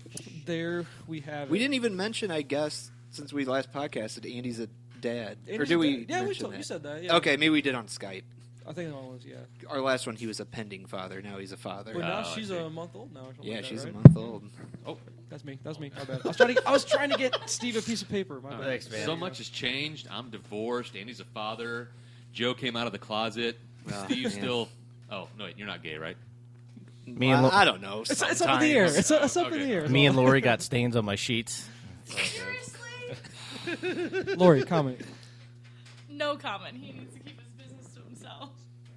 there we have. We it. didn't even mention, I guess, since we last podcasted, Andy's a dad. Or Andy's did a we? dad. Yeah, mention you that? said that. Yeah. Okay, maybe we did on Skype. I think that one was Our last one, he was a pending father. Now he's a father. But now Oh, I she's see. a month old now. Or something Yeah, like that, she's right? a month old. Oh, That's me. My bad. I was trying to get Steve a piece of paper. My bad. Thanks, man. so much has changed. I'm divorced. Andy's a father. Joe came out of the closet. Oh, Steve man. still. Oh no, wait, you're not gay, right? Me and Lo- I don't know. It's up in the air. It's up in Okay. the air. Me and Lori got stains on my sheets. Seriously? Lori, comment. No comment. He needs to keep his business to himself.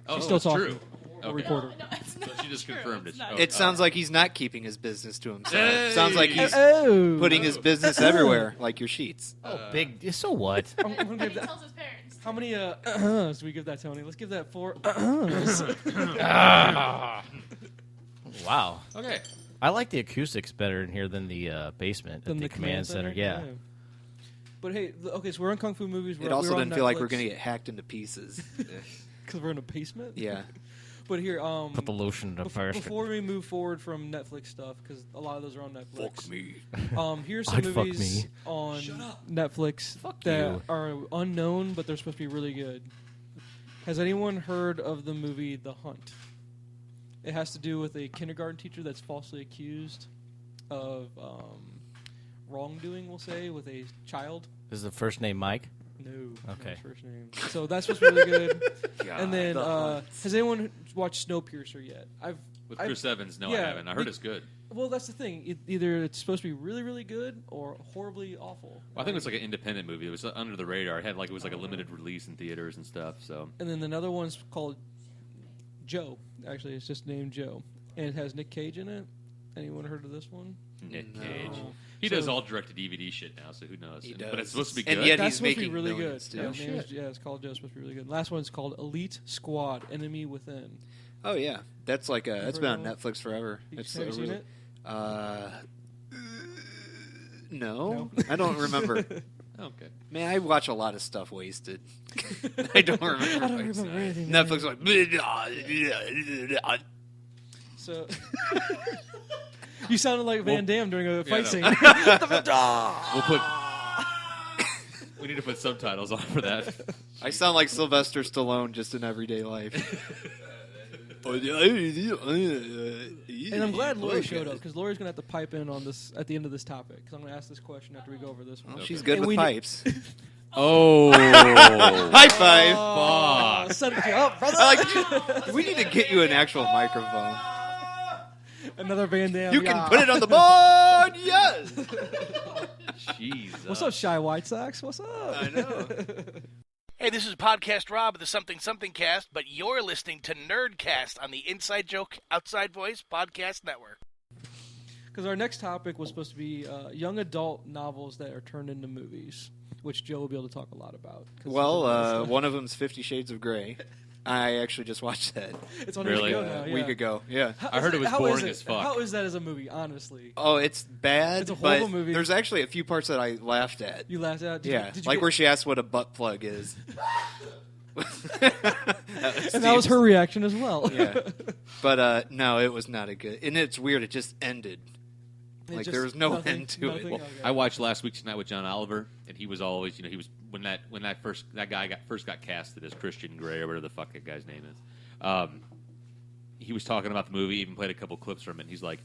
Oh, She's still it's talking. true. A Okay. reporter. No, it's not she just true. confirmed It's it. not Okay. It sounds like he's not keeping his business to himself. Hey! Sounds like he's Oh, putting his business everywhere, like your sheets. Oh, big. So what? I'm gonna And give he that. tells his parents. How many do we give that, Tony? Let's give that 4 Wow. Okay. I like the acoustics better in here than the basement at the command center. Yeah. But hey, okay, so we're on kung fu movies. It also didn't feel like we're going to get hacked into pieces. because we're in a basement. Yeah. But here, Put the lotion in the fire. before we move forward from Netflix stuff, because a lot of those are on Netflix. Fuck me. Here's some I'd fuck movies me. on Netflix Fuck that you. are unknown, but they're supposed to be really good. Has anyone heard of the movie The Hunt? It has to do with a kindergarten teacher that's falsely accused of wrongdoing, we'll say, with a child. Is the first name Mike? No. Okay. Not first name. So that's supposed to be really good. And then, The Hunt. has anyone watched Snowpiercer yet? With Chris Evans, no, I yeah, haven't. I heard it's good. Well, that's the thing. Either it's supposed to be really, really good or horribly awful. Well, I think it was like an independent movie. It was under the radar. It was like a limited release in theaters and stuff. So And then another one's called Joe. Actually, it's just named Joe. And it has Nick Cage in it. Anyone heard of this one? Nick No. Cage, he So- does all direct-to-DVD shit now. So who knows? He But does. it's supposed to be And good. yet That's he's supposed to be making really good. millions, too. Yeah, Oh, the name is- it's called Joe. It's supposed to be really good. Last one's called Elite Squad: Enemy Within. Oh, yeah. That's like that's heard been on of that Netflix forever. Have It's you seen it? No. I don't remember. Okay. Man, I watch a lot of stuff wasted. I don't remember. I don't remember anything. Netflix like. So you sounded like Van Damme during a fight scene. We'll put. We need to put subtitles on for that. I sound like Sylvester Stallone just in everyday life. And I'm glad Lori showed up because Lori's gonna have to pipe in on this at the end of this topic because I'm gonna ask this question after we go over this one. Well, she's good And with we pipes. Oh, High five! Oh, set you up, brother. We need to get you an actual microphone. Another Van Damme. You can yeah. put it on the board. Yes. Jesus. What's up, Shy White Sox? What's up? I know. Hey, this is Podcast Rob of the Something Something Cast, but you're listening to Nyrdcast on the Inside Joke Outside Voice Podcast Network. Because our next topic was supposed to be young adult novels that are turned into movies, which Joe will be able to talk a lot about. 'cause Well, one of them's 50 Shades of Grey. I actually just watched that it's on really? HBO now. a Yeah. week ago. Yeah. I heard it was How boring is it? as fuck. How is that as a movie? Honestly, Oh, it's bad. It's a horrible but movie. There's actually a few parts that I laughed at. you laughed at. Did Yeah, you, did you like get- where she asked what a butt plug is. and that was her reaction as well. Yeah, but no, it was not a good. And it's weird. It just ended. It Like just- there was no nothing- end to nothing, it. okay. I watched Last Week Tonight with John Oliver, and he was always, he was when that guy first got casted as Christian Grey or whatever the fuck that guy's name is. He was talking about the movie, even played a couple clips from it. And he's like,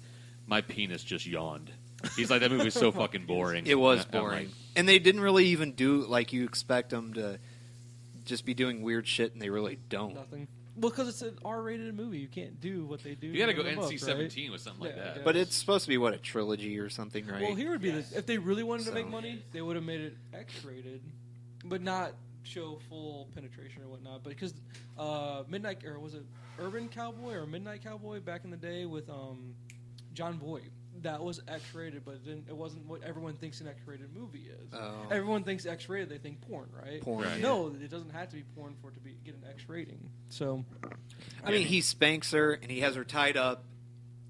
"My penis just yawned." He's like, that movie was so fucking boring. It was I'm boring. like, And they didn't really even do like you expect them to just be doing weird shit, and they really don't. Nothing. Well, because it's an R-rated movie, you can't do what they do. you got to in go the book, NC-17 right? with something like Yeah, I that. guess. But it's supposed to be, what, a trilogy or something, right? Well, here would be if they really wanted to So- make money, they would have made it X-rated, but not show full penetration or whatnot. But because Midnight, or was it Urban Cowboy or Midnight Cowboy back in the day with John Boyd? That was X-rated, but it wasn't what everyone thinks an X-rated movie is. Oh. Everyone thinks X-rated, they think porn, right? Porn, Right. No, it doesn't have to be porn for it to get an X rating. So, I mean, he spanks her, and he has her tied up,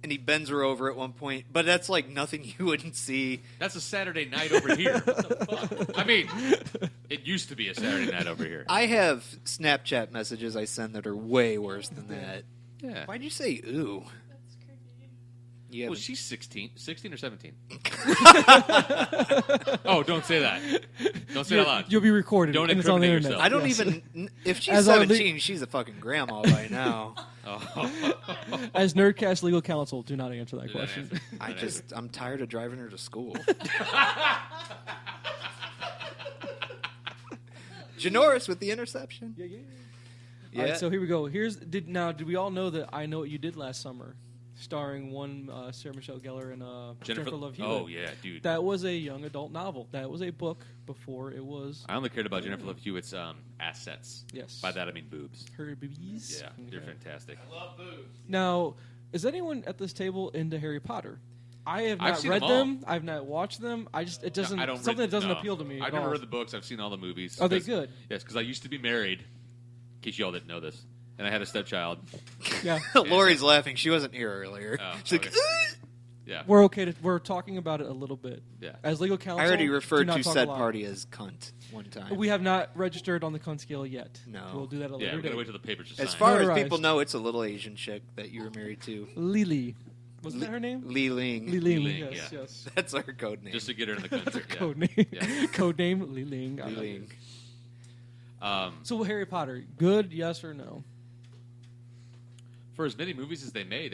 and he bends her over at one point, but that's like nothing you wouldn't see. That's a Saturday night over here. What the fuck? I mean, it used to be a Saturday night over here. I have Snapchat messages I send that are way worse than that. Yeah. Why'd you say ooh? That's creepy. Yeah, Well, she's 16 or 17. Oh, don't say that. Don't say that loud. you'll be recorded. Don't and it's on the incriminate internet. yourself. I don't Yes. even. If she's As our 17, she's a fucking grandma by now. As Nerdcast legal counsel, do not answer that Do not question. answer. I'm tired of driving her to school. Janoris with the interception. Yeah, yeah. Yeah. All right, so here we go. Did we all know that I Know What You Did Last Summer, starring one Sarah Michelle Gellar and Jennifer Love Hewitt? Oh, yeah, dude. That was a young adult novel. That was a book before it was I only cared about Jennifer Love Hewitt's assets. Yes. By that, I mean boobs. her boobies. Yeah, they're Okay. fantastic. Now, is anyone at this table into Harry Potter? I have I've not seen read them all. them. I've not watched them. It doesn't. I don't something read- that doesn't no. appeal to me. I've at never all. read the books. I've seen all the movies. Are they 'Cause- good? Yes, because I used to be married, in case y'all didn't know this, and I had a stepchild. Yeah, Lori's laughing. She wasn't here earlier. Oh, She's okay. like, Yeah. we're okay. We're talking about it a little bit. Yeah. As legal counsel, I already do referred not to talk said a lot. party as cunt one time. We have not registered on the cunt scale yet. No. We'll do that at a Yeah, later we're going to date. wait till the papers are As signed. far as Notarized. people know, it's a little Asian chick that you were married to. Lily. Wasn't that her name? Li Ling. Li Ling. Ling, Yes, yeah. yes. That's our code name. Just to get her in the country. yeah. Code name. Yeah. Code name Li Ling. I Li like Ling. it. So Harry Potter, good? Yes or no? For as many movies as they made,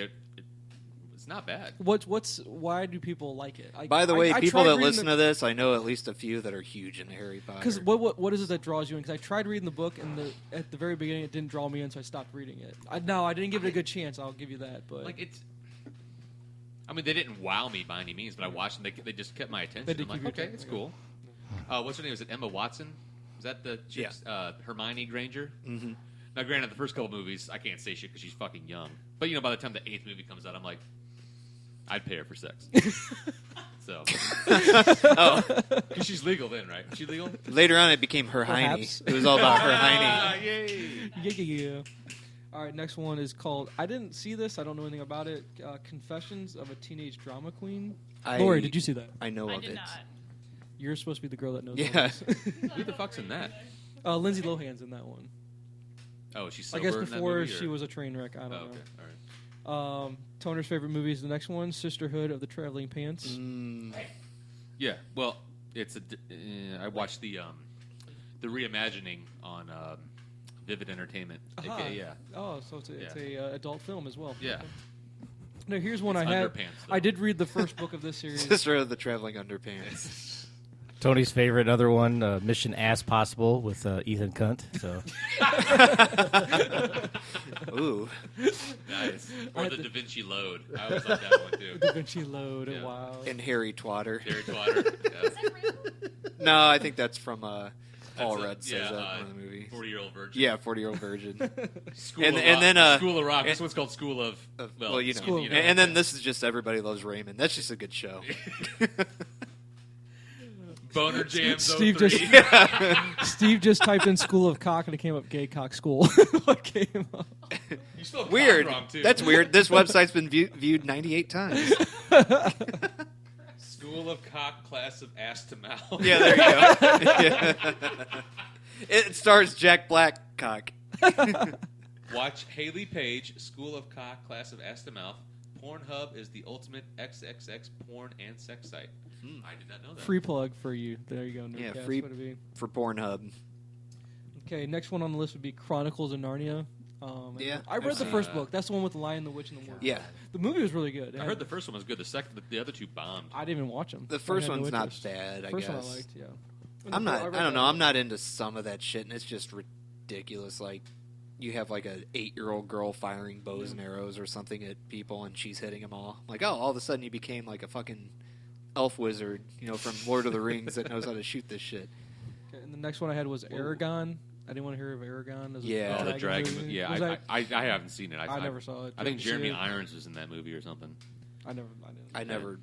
it's not bad. Why do people like it? By the way, I people tried that reading listen to this, I know at least a few that are huge into Harry Potter. Because what is it that draws you in? Because I tried reading the book, and at the very beginning it didn't draw me in, so I stopped reading it. I didn't give it a good chance. I'll give you that. But Like, it's... I mean, they didn't wow me by any means, but I watched them. They just kept my attention. They did I'm like, keep your okay, it's attention, cool. What's her name? Is it Emma Watson? Is that the chick, Hermione Granger? Mm-hmm. Now, granted, the first couple movies, I can't say shit because she's fucking young. But, by the time the 8th movie comes out, I'm like, I'd pay her for sex. So. Because she's legal then, right? Is she legal? Later on, it became Hermione. Perhaps. It was all about Ah, Hermione. yay! yeah. All right, next one is called. I didn't see this. I don't know anything about it. Confessions of a Teenage Drama Queen. Lori, did you see that? I know I of did it. not. You're supposed to be the girl that knows. Yeah. all this. Who the fuck's in that? Lindsay Lohan's in that one. Oh, she's I sober guess in that before movie, she or- was a train wreck. I don't Oh, know. okay, all right. Toner's favorite movie is the next one, Sisterhood of the Traveling Pants. Mm, Yeah, well, it's I watched the reimagining on Vivid Entertainment. Aha. AKA, yeah. Oh, so it's a adult film as well. Yeah. Now here's one It's I had. underpants, though. I did read the first book of this series. Sister of the Traveling Underpants. Tony's favorite other one, Mission As Possible with Ethan Cunt. So Ooh. Nice. I Or had the to- Da Vinci Load. I always like that one, too. Da Vinci Load. Yeah. Wow. And Harry Twatter. Harry Twatter. Yeah. No, I think that's from Paul That's Rudd says that in the movie. 40-year-old virgin. Yeah, 40-year-old virgin. School And- of and Rock. then, School of Rock. and- This one's called School of... well, you know. School of And then yeah. this is just Everybody Loves Raymond. That's just a good show. Boner Jams Steve 03. just Steve just typed in School of Cock and it came up Gay Cock School. What came up? You spelled Weird. cock wrong, too. That's weird. This website's been viewed 98 times. School of Cock, Class of Ass to Mouth. Yeah, there you go. It stars Jack Blackcock. Watch Haley Page, School of Cock, Class of Ass to Mouth. Pornhub is the ultimate XXX porn and sex site. I did not know that. Free plug for you. There you go. Yeah, Nerdcast. free- What'd it be? For Pornhub. Okay, next one on the list would be Chronicles of Narnia. Yeah, I read I've the seen first that. book. That's the one with the Lion, the Witch, and the Werewolf. Yeah. The movie was really good. I heard the first one was good. The other two bombed. I didn't even watch them. The first one's not bad, I First guess. one I liked, yeah. I'm not. I read I don't that know. one. I'm not into some of that shit, and it's just ridiculous. Like, you have like a 8-year-old girl firing bows and arrows or something at people, and she's hitting them all. Like, oh, all of a sudden you became like a fucking elf wizard, from Lord of the Rings that knows how to shoot this shit. Okay, and the next one I had was Aragon. I didn't want to hear of Aragon. As Yeah. Oh, the dragon. movie. Yeah, Was I haven't seen it. I never saw it. I think Did you see Jeremy it? Irons was in that movie or something. I didn't. I never.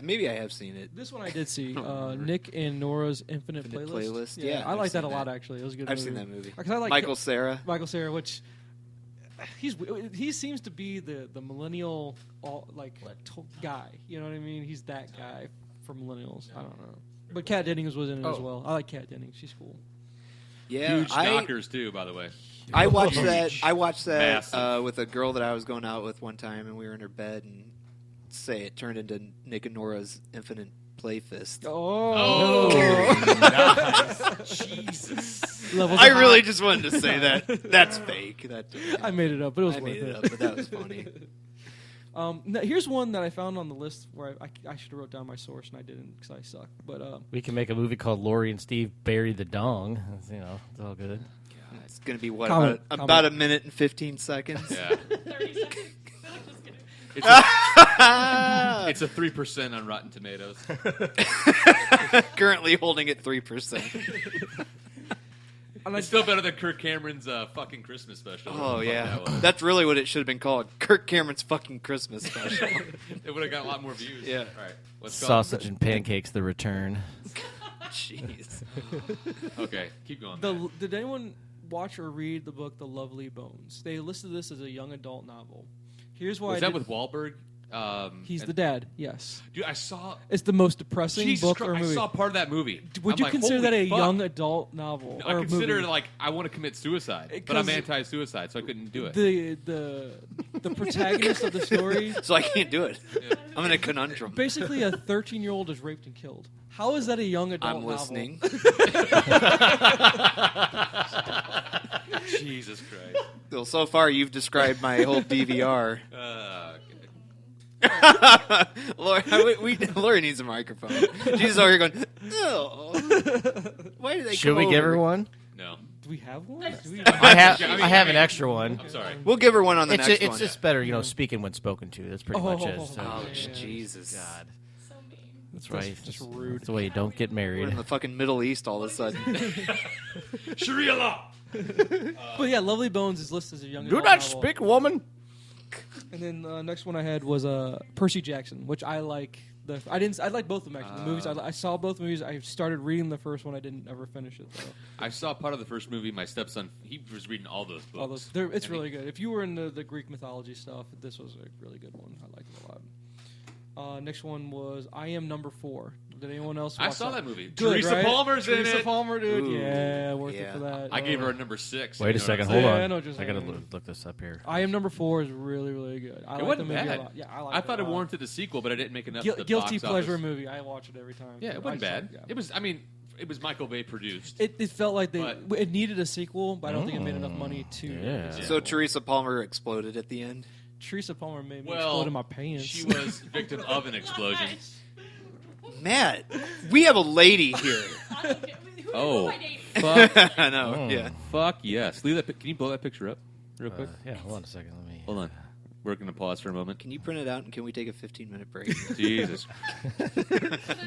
Maybe I have seen it. This one I did see. don't remember. Nick and Nora's Infinite Infinite Playlist. Playlist? Yeah, Yeah, I I've like that a seen lot. that. Actually, it was a good. I've movie. seen that movie. 'Cause I like Michael Cera. Michael Cera, which he seems to be the millennial guy. You know what I mean? He's that guy for millennials. I don't know. But Kat Dennings was in it as well. I like Kat Dennings. She's cool. Yeah, Huge knockers too, by the way. I watched that. I watched that Massive. with a girl that I was going out with one time, and we were in her bed, and it turned into Nick and Nora's Infinite Play Fist. Oh, Nice. Jesus. Levels I of really hot. just wanted to say that. That's fake. I made it up, but it was I worth made it it. up, but that was funny. Now, here's one that I found on the list where I should have wrote down my source and I didn't because I suck. But We can make a movie called Lori and Steve Bury the Dong. It's all good. It's going to be what Comment. about a minute and 15 seconds. Yeah. 30 seconds. Just kidding. It's a 3% on Rotten Tomatoes. Currently holding at 3%. It's still better than Kirk Cameron's fucking Christmas special. Oh Fuck yeah, that one. that's really what it should have been called. Kirk Cameron's fucking Christmas special. It would have got a lot more views. Yeah. All right. Let's go. Sausage and Pancakes: The Return. Jeez. Okay, keep going. Did anyone watch or read the book The Lovely Bones? They listed this as a young adult novel. Here's why. Was that with Wahlberg? He's the dad. Yes. Dude, I saw. It's the most depressing Jesus book Christ, or movie. I saw part of that movie. Would I'm you like, consider that holy a fuck. young adult novel? No, or I consider movie? it like I want to commit suicide, but I'm anti-suicide, so I couldn't do it. The protagonist of the story. So I can't do it. I'm in a conundrum. Basically, a 13-year-old is raped and killed. How is that a young adult I'm novel? listening. Jesus Christ. Well, so far you've described my whole DVR. Okay. Lori needs a microphone. She's over here going, oh. Why do they Should come we give over? her one? No. Do we have one? Do we- I have. I mean, I have an extra one. I'm sorry. We'll give her one on the It's next it's one. just better, speaking when spoken to. That's pretty much it. So. Oh, Yeah. Jesus. God, So mean. that's right. just rude. That's the way you don't get We're married. in the fucking Middle East all of a sudden. Sharia law. But yeah, Lovely Bones is listed as a young Do adult not novel. speak, woman. And then the next one I had was Percy Jackson, which I like. I like both of them actually. The movies I saw both movies. I started reading the first one. I didn't ever finish it though. I saw part of the first movie. My stepson, he was reading all those books. All those, it's really good. If you were into the Greek mythology stuff, this was a really good one. I liked it a lot. Next one was I Am Number 4. Did anyone else watch I saw that movie. Good, Teresa right? Palmer's in Teresa it. Palmer, dude. Ooh. Yeah, worth Yeah. it for that. I gave her a number 6. Wait a You know second. what I'm Hold saying? Yeah, I on. know what you're I gotta saying. look this up here. I Am Number 4 is really, really good. I It like wasn't the movie bad. a lot. Yeah, I liked I thought it a lot. warranted a sequel, but I didn't make enough. Guil- at the guilty box pleasure office. movie. I watch it every time. Yeah, it wasn't bad. Yeah. It was. I mean, it was Michael Bay produced. It felt like But- it needed a sequel, but I don't think it made enough money to. Yeah. So Teresa Palmer exploded at the end. Teresa Palmer made me Well, explode in my pants. she was victim of an explosion. Matt, we have a lady here. I don't get, who Oh. am I dating? Fuck. I know. Oh. Yeah. Fuck yes. Leave that. Can you blow that picture up real quick? Yeah, hold on a second. Let me. Hold on. We're gonna pause for a moment. Can you print it out and can we take a 15-minute break? Jesus.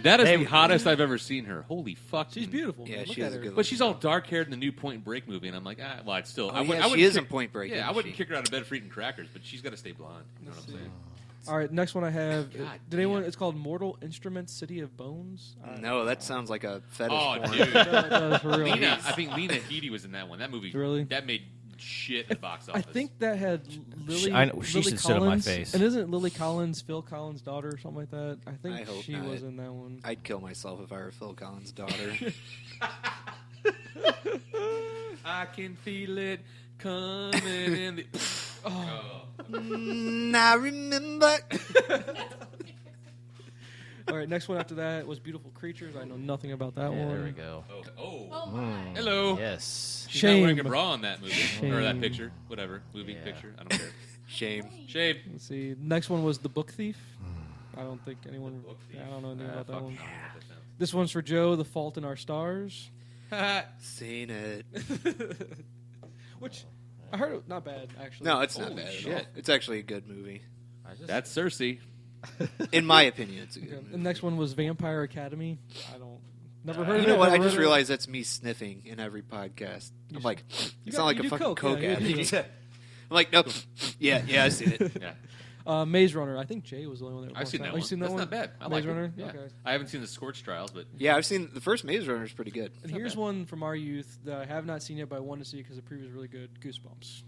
That is Hey, the hottest I've ever seen her. Holy fuck. She's beautiful. Yeah, man. Look she at is a her. good But she's all dark haired in the new Point Break movie, and I'm like, well, I'd still. Oh, I yeah, wouldn't she is kick- in Point Break, Yeah, isn't I wouldn't she? kick her out of bed for eating crackers, but she's got to stay blonde. You know what I'm saying? All right, next one I have. God Did anyone? damn. It's called Mortal Instruments: City of Bones. No, that sounds like a fetish Oh, porn. dude. That for real. Lena, I think Lena Headey was in that one. That movie, Really? that made shit at the box I office. think that had Lily. I know, she Lily should sit on my Collins, face. And isn't Lily Collins Phil Collins' daughter or something like that? I think I hope she not. was in that one. I'd kill myself if I were Phil Collins' daughter. I can feel it coming in the. Oh. I remember. All right, next one after that was Beautiful Creatures. I know nothing about that Yeah, one. there we go. Oh my. Hello. Yes. She's not wearing a Shame. bra on that movie. Shame. Or that picture. Whatever. Movie, Yeah. picture. I don't care. Shame. Shame. Let's see. Next one was The Book Thief. I don't think anyone. Book Thief. I don't know anything about that Fuck. one. I don't know what that sounds. This one's for Joe. The Fault in Our Stars. Seen it. Which I heard not bad actually. No, it's not Holy bad shit. at all. It's actually a good movie. That's Cersei. In my opinion, it's a good Okay. movie. The next one was Vampire Academy. I don't. Never heard You of know it. what? I never just heard of it. realized that's me sniffing in every podcast. You I'm like, You it's got- not like you a do fucking coke, coke yeah, you addict. do. I'm like, nope. Yeah, I've seen it. Yeah. Maze Runner. I think Jay was the only one that. I've seen that Have one. you seen that That's one? not bad. I Maze like Runner. it. Yeah. Okay. I haven't seen the Scorched Trials, but Yeah, I've seen the first Maze Runner is pretty good. And here's one from our youth that I have not seen yet, but I want to see because the preview is really good. Goosebumps.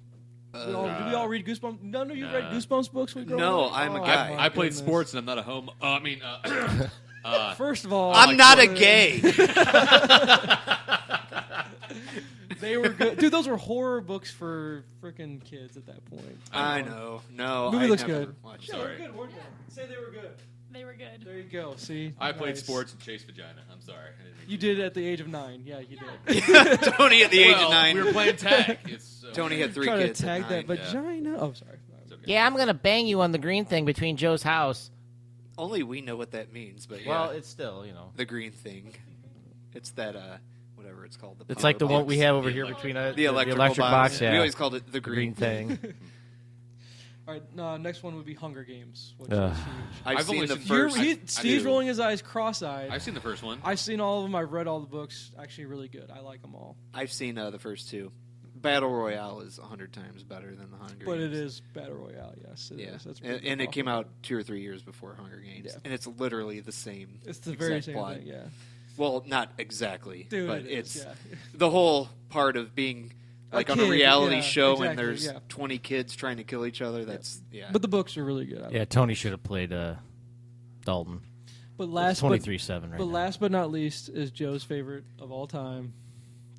Did we all read Goosebumps? None of you read Goosebumps books when you grew No, up? I'm a Oh, guy. my I played goodness. sports and I'm not a homo. First of all, I'm not a gay. They were good, dude. Those were horror books for freaking kids at that point. I know. No, Movie I looks never good. watched Yeah, it. they were good, weren't they? Say they were good. They were good. There you go. See, I played Nice. sports and chased vagina. I'm sorry. I didn't mean You to. did it at the age of 9. Yeah, you did. Tony at the age Well, of 9. We were playing tag. It's Tony had 3 Trying kids. to tag at that 9. vagina. Oh, sorry. It's okay. Yeah, I'm gonna bang you on the green thing between Joe's house. Only we know what that means, but yeah. Well, it's still, the green thing. It's that whatever it's called. it's power like the one box. we have over here between The electrical box. Yeah, We always called it the green green thing. All right, next one would be Hunger Games, which Ugh. is huge. I've I've seen only the seen- You're- first. Steve's two. rolling his eyes cross-eyed. I've seen the first one. I've seen all of them. I've read all the books. Actually, really good. I like them all. I've seen the first 2. Battle Royale is 100 times better than the Hunger But Games. it is Battle Royale, yes. It Yeah, is. That's and it came out 2 or 3 years before Hunger Games, Yeah. and it's literally the same. It's the very exact same plot. thing, yeah. Well, not exactly, Dude, but it is, it's yeah. the whole part of being like on a kid, reality yeah, show exactly, and there's yeah. 20 kids trying to kill each other. That's But the books are really good. I Yeah, Tony should have played Dalton. But last, 23-7 right but now. last but not least is Joe's favorite of all time,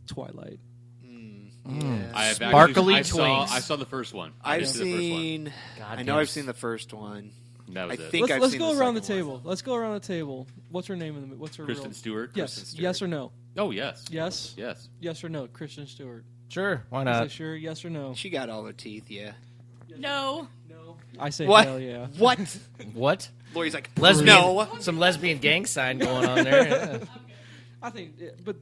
Twilight. yeah. I have Sparkly actually, twinks. I saw the first one. I I've didn't see the first one. seen. I Goddamn know I've seen the first one. That was I it. think I've Let's seen go the around the second table. one. Let's go around the table. What's her name in the? What's her Kristen real? Stewart. Yes. Kristen Stewart. Yes or no? Oh yes. Yes. Yes. Yes or no? Kristen Stewart. Sure, why Is not? it sure? Yes or no? She got all her teeth. Yeah. No. No. I say What? hell yeah. What? What? Lori's like Lesbian? No. Some lesbian gang sign going on there. Yeah. I think, but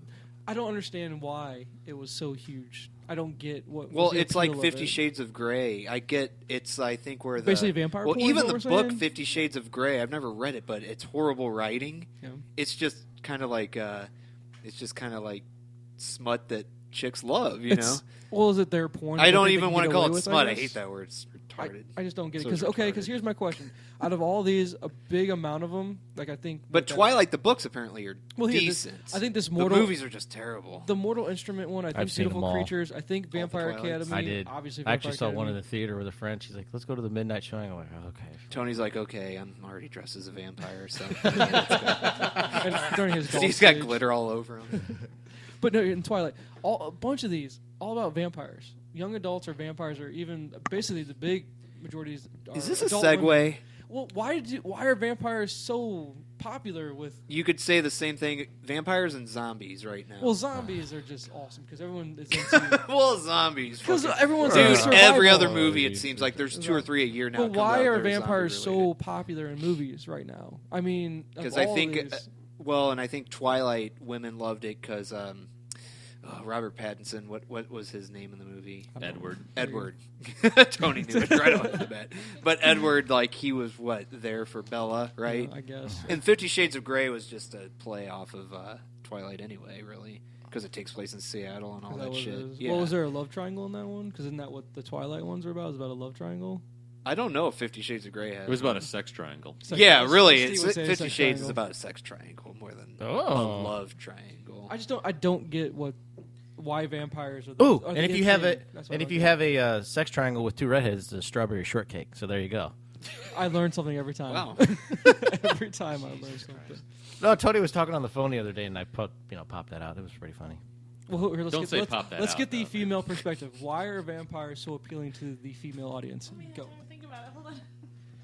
I don't understand why it was so huge. I don't get what. Well, was the it's like appeal of 50 it. Shades of Grey. I get it's. I think where the Basically vampire Well, porn is even what the we're book saying? 50 Shades of Grey. I've never read it, but it's horrible writing. Yeah. It's just kind of like smut that chicks love. You know. Well, is it their porn? I that don't they even can want to get call away it with, smut. I guess? hate that word. It's retarded. I just don't get it So because it's okay. retarded. Because here's my question: out of all these, a big amount of them, like I think. But that- Twilight, the books apparently are Well, here, this- decent. I think this the Mortal movies are just terrible. The Mortal Instrument one, I think I've seen them Beautiful all. Creatures, I think Vampire Twilights? Academy. I did. Obviously, I actually Vampire saw one in Academy. the theater with a friend. She's like, "Let's go to the midnight showing." I'm like, oh, "Okay." Tony's like, okay, I'm already dressed as a vampire, so And during his golf he's got stage. glitter all over him. But no, in Twilight, a bunch of these, all about vampires. Young adults are vampires, or even basically the big majorities. Are Is this a adult segue? women. Well, why are vampires so popular with? You could say the same thing. Vampires and zombies right now. Well, zombies are just awesome because everyone is into. Well, zombies. Because fucking- everyone's Dude, into survival. every other movie, it seems like there's 2 or 3 a year now. But why are vampires so so? popular in movies right now? I mean, Because I think, and I think Twilight women loved it because Robert Pattinson. What was his name in the movie? Edward. Edward. Tony knew it right off the bat. But Edward, like he was there for Bella, right? I guess. And 50 Shades of Grey was just a play off of Twilight anyway, really, because it takes place in Seattle and all Is that what it shit. is? Yeah. Well, was there a love triangle in that one? Because isn't that what the Twilight ones are about? Is about a love triangle? I don't know if 50 Shades of Grey has. It was about a sex triangle. Yeah, really. Steve would say 50 sex Shades is triangle. about a sex triangle more than Oh. a love triangle. I don't get why vampires are. Ooh, are and the if in you have thing. a That's what and I if don't you get. have a sex triangle with 2 redheads, it's a strawberry shortcake. So there you go. I learn something every time. Wow. Every time I learn something. No, Tony was talking on the phone the other day, and I popped that out. It was pretty funny. Well, here, let's Don't get, say let's, pop that let's out, get the though, female perspective. Why are vampires so appealing to the female audience? Let me Go. think about it. Hold on.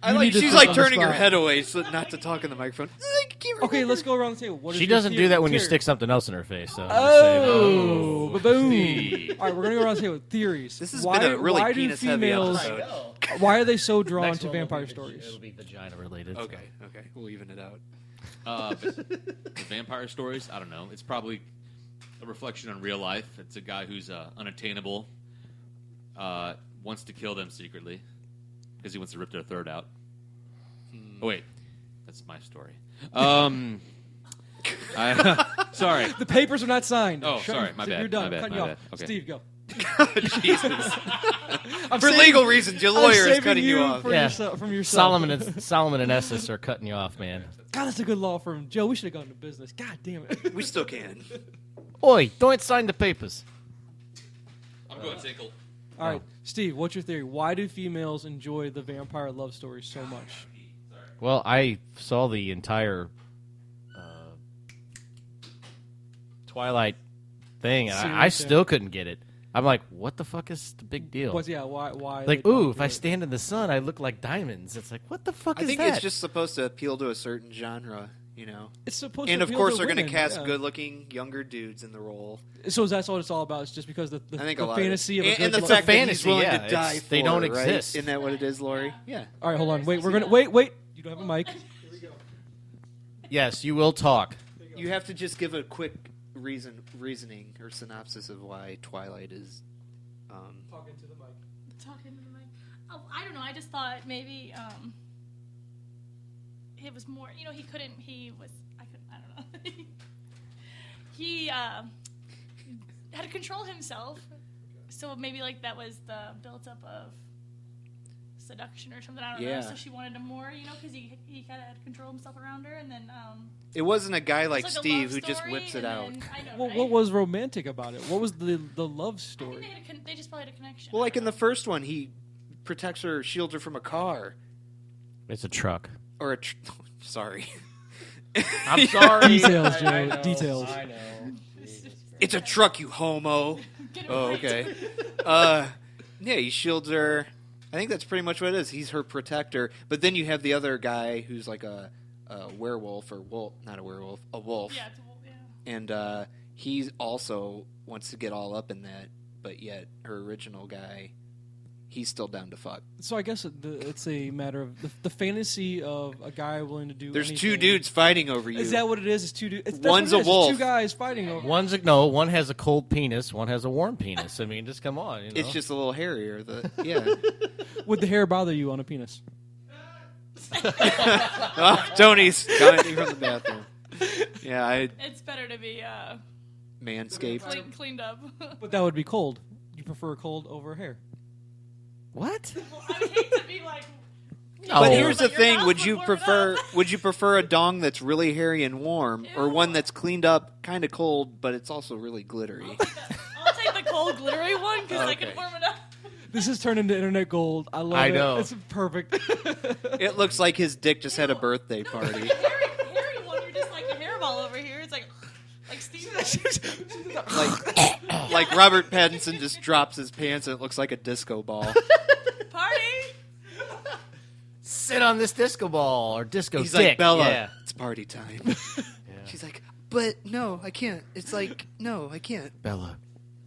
I You like need to she's think like on the turning her spot. head away so not to talk in the microphone. I can't Okay, remember. let's go around the table. What is She your doesn't do theory? that when you Theory. stick something else in her face. So I'm just saying. Oh, ba-boom. See. All right, we're going to go around the table with theories. This has why, been a really why do penis-heavy females, episode. Why are they so drawn Next to one will vampire be stories? It'll be vagina related. Okay, we'll even it out. The vampire stories, I don't know. It's probably a reflection on real life. It's a guy who's unattainable, wants to kill them secretly because he wants to rip their third out. Oh, wait. That's my story. Sorry. The papers are not signed. Oh, sorry. My bad. You're done. My bad. Cutting My you off. bad. Okay. Steve, go. Jesus. I'm For saving- legal reasons, your I'm lawyer is saving cutting you off. for Yeah. from yourself. Solomon and Estes are cutting you off, man. God, that's a good law firm. Joe, we should have gone into business. God damn it. We still can. Oi, don't sign the papers. I'm going Tinkle. All right, Steve, what's your theory? Why do females enjoy the vampire love stories so much? Well, I saw the entire Twilight thing, and I Series, still couldn't get it. I'm like, what the fuck is the big deal? Why? Like, they ooh, don't if do I it? stand in the sun, I look like diamonds. It's like, what the fuck I is think that? it's just supposed to appeal to a certain genre, you know. It's supposed And to of appeal course, to they're going to women, cast yeah. good-looking younger dudes in the role. So that's what it's all about. It's just because the I think the a lot fantasy of of a it. good And the love- fact that he's fantasy, willing yeah, to die it's- for they don't it, right? exist. Isn't that what it is, Lori? Yeah. All right, hold on. Wait, we're gonna wait. You don't have a mic. Yes, you will talk. You have to just give a quick reasoning or synopsis of why Twilight is. Talking to the mic. Talking to the mic. Oh, I don't know. I just thought maybe it was more. You know, he couldn't. He was. I couldn't. I don't know. He had to control himself. So maybe like that was the built up of seduction or something. I don't Yeah. know. So she wanted him more. You know, because he kind of had to control himself around her, and then It wasn't a guy like it's a Steve love who just story, whips it and out. then- I know, Well, right? what was romantic about it? What was the love I story? think they just probably had a connection. Well, like I in don't the first one, he protects her, shields her from a car It's a truck. or a. Sorry, I'm sorry. Details, Joe. Details. I know. it's a truck, you homo. Get it Oh, right. okay. Yeah, he shields her. I think that's pretty much what it is. He's her protector. But then you have the other guy who's like a werewolf or wolf, not a werewolf, a wolf. Yeah, it's a wolf, yeah. And he also wants to get all up in that, but yet her original guy, he's still down to fuck. So I guess it's a matter of the fantasy of a guy willing to do. There's anything. two dudes fighting over you. Is that what it is? It's two dudes. That's One's what it a is. wolf. It's two guys fighting over. One has a cold penis, one has a warm penis. I mean, just come on. You know? It's just a little hairier. Yeah. Would the hair bother you on a penis? Oh, Tony's commenting from the bathroom. Yeah, I It's better to be manscaped. cleaned up. But that would be cold. You prefer cold over hair? what? Well, I would hate to be like. But Oh. here's the But your thing: mouth would you warm it prefer up. would you prefer a dong that's really hairy and warm, or Ew. one that's cleaned up, kind of cold, but it's also really glittery? I'll take the cold, glittery one because I Okay. can warm it up. This has turned into internet gold. I love I it. know. It's perfect. It looks like his dick just had a birthday party. Hairy one, you're just like a hairball over here. It's like Steve. Like Robert Pattinson just drops his pants and it looks like a disco ball. Party. Sit on this disco ball or disco He's dick. like, Bella, Yeah. it's party time. She's like, but no, I can't. It's like, no, I can't. Bella,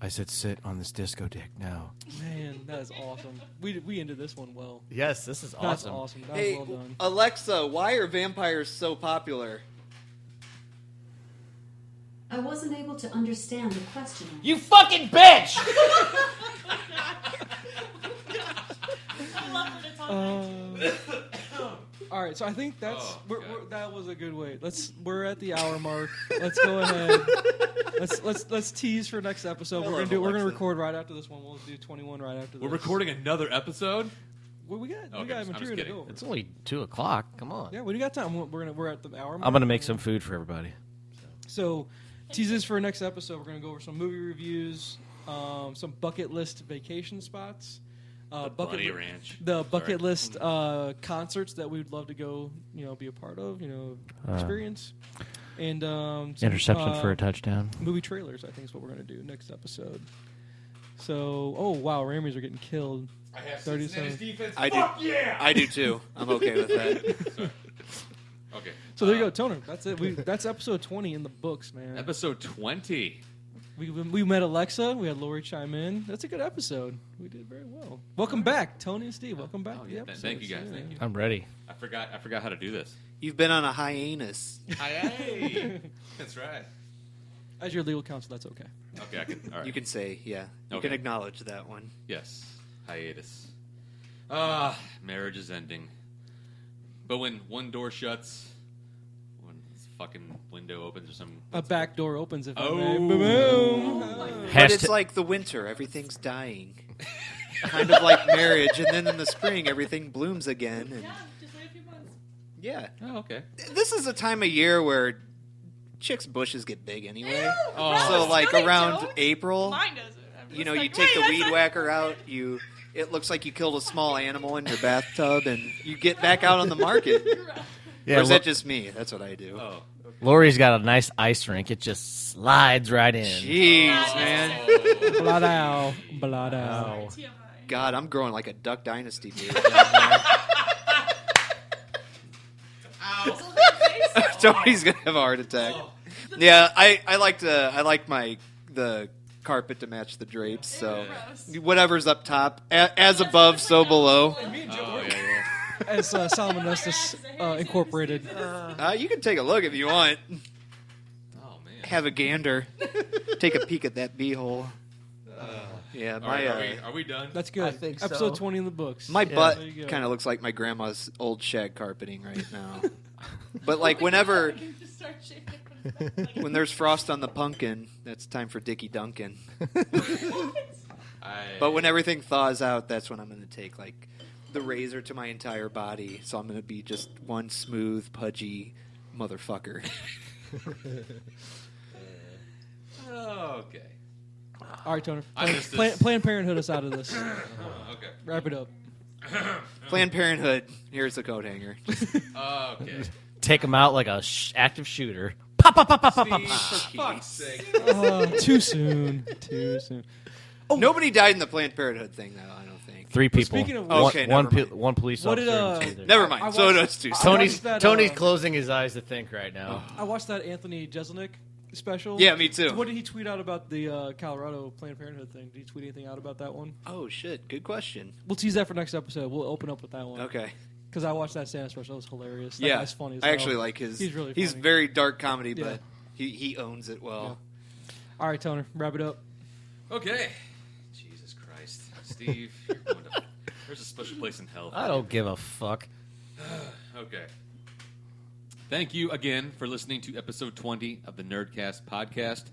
I said sit on this disco dick now. Man, that is awesome. We ended this one well. Yes, this is That's awesome. awesome. That Hey, was well done. Alexa, why are vampires so popular? I wasn't able to understand the question. You fucking bitch! I love her to talk. All right, so I think that's Oh, we're, God. that was a good way. We're at the hour mark. Let's go ahead. Let's tease for next episode. I We're love gonna Alexa. record right after this one. We'll do 21 right after this. We're recording another episode? Well, we got Okay, I'm just material to kidding. go. It's only 2:00. Come on. Yeah, we got time. We're at the hour mark. I'm gonna make some food for everybody. So, teases for next episode. We're gonna go over some movie reviews, some bucket list vacation spots, Bunny Ranch. the bucket list concerts that we'd love to go, be a part of, experience, and some, Interception for a touchdown. movie trailers. I think is what we're gonna do next episode. So, oh wow, Rammies are getting killed. I have 37. defense. I do. Yeah. I do too. I'm okay with that. Okay. So there you go, Toner. That's it. That's episode 20 in the books, man. Episode 20. We met Alexa. We had Lori chime in. That's a good episode. We did very well. Welcome back, Tony and Steve. Welcome back to the episode. Thank you guys. Thank you. I'm ready. I forgot how to do this. You've been on a hiatus. Hey. That's right. As your legal counsel, that's okay. Okay, I can. All right. You can say, yeah. You Okay. can acknowledge that one. Yes. Hiatus. Marriage is ending. But when one door shuts, when this fucking window opens or something. A back door opens if I Oh. may. Boom. But it's like the winter. Everything's dying. Kind of like marriage. And then in the spring, everything blooms again. And Yeah, just wait a few months. yeah. Oh, okay. This is a time of year where chicks' bushes get big anyway. Oh. So, like, No, they around don't. April, Mine doesn't. I'm you just know, you like, take the wait, weed that's whacker out, it looks like you killed a small animal in your bathtub, and you get back out on the market. Yeah, or is that just me? That's what I do. Oh. Lori's got a nice ice rink. It just slides right in. Jeez, not- man. Bladao. Bladao. TMI. God, I'm growing like a Duck Dynasty beard down there. Tony's gonna have a heart attack. Yeah, I like the carpet to match the drapes. So whatever's up top, as above, so below. Oh, yeah. As Solomon Estes Incorporated. You can take a look if you want. Oh, man. Have a gander. Take a peek at that beehole. Yeah, All my right, are we done? That's good. I think so. Episode 20 in the books. my There butt you go. kind of looks like my grandma's old shag carpeting right now. But like whenever Just start shaking. when there's frost on the pumpkin, that's time for Dickie Duncan. But when everything thaws out, that's when I'm going to take like the razor to my entire body. So I'm going to be just one smooth, pudgy motherfucker. Okay. All right, Toner. I missed this. Planned Parenthood us out of this. Okay. Wrap it up. Planned Parenthood. Here's the coat hanger. Okay. Take him out like a active shooter. Pop, pop, pop, pop, pop, pop. Steve, for fuck's sake. Too soon. Too soon. Nobody died in the Planned Parenthood thing, though. I don't think. 3 people. speaking of one, which- Okay, one, never mind. one police What officer. did, and 2 others. Never I mind. So watched- that's too soon. Tony's watched that, Tony's closing his eyes to think right now. I watched that Anthony Jeselnik special. Yeah, me too. What did he tweet out about the Colorado Planned Parenthood thing? Did he tweet anything out about that one? Oh shit! Good question. We'll tease that for next episode. We'll open up with that one. Okay. Because I watched that Santa special. It was hilarious. That Yeah, guy's funny as I hell. actually like his. He's really He's funny. very dark comedy, Yeah. but he owns it well. All right, Toner. Wrap it up. Okay. Jesus Christ. Steve, you're going to... There's a special place in hell. I don't give a fuck. Okay. Thank you again for listening to episode 20 of the Nyrdcast podcast.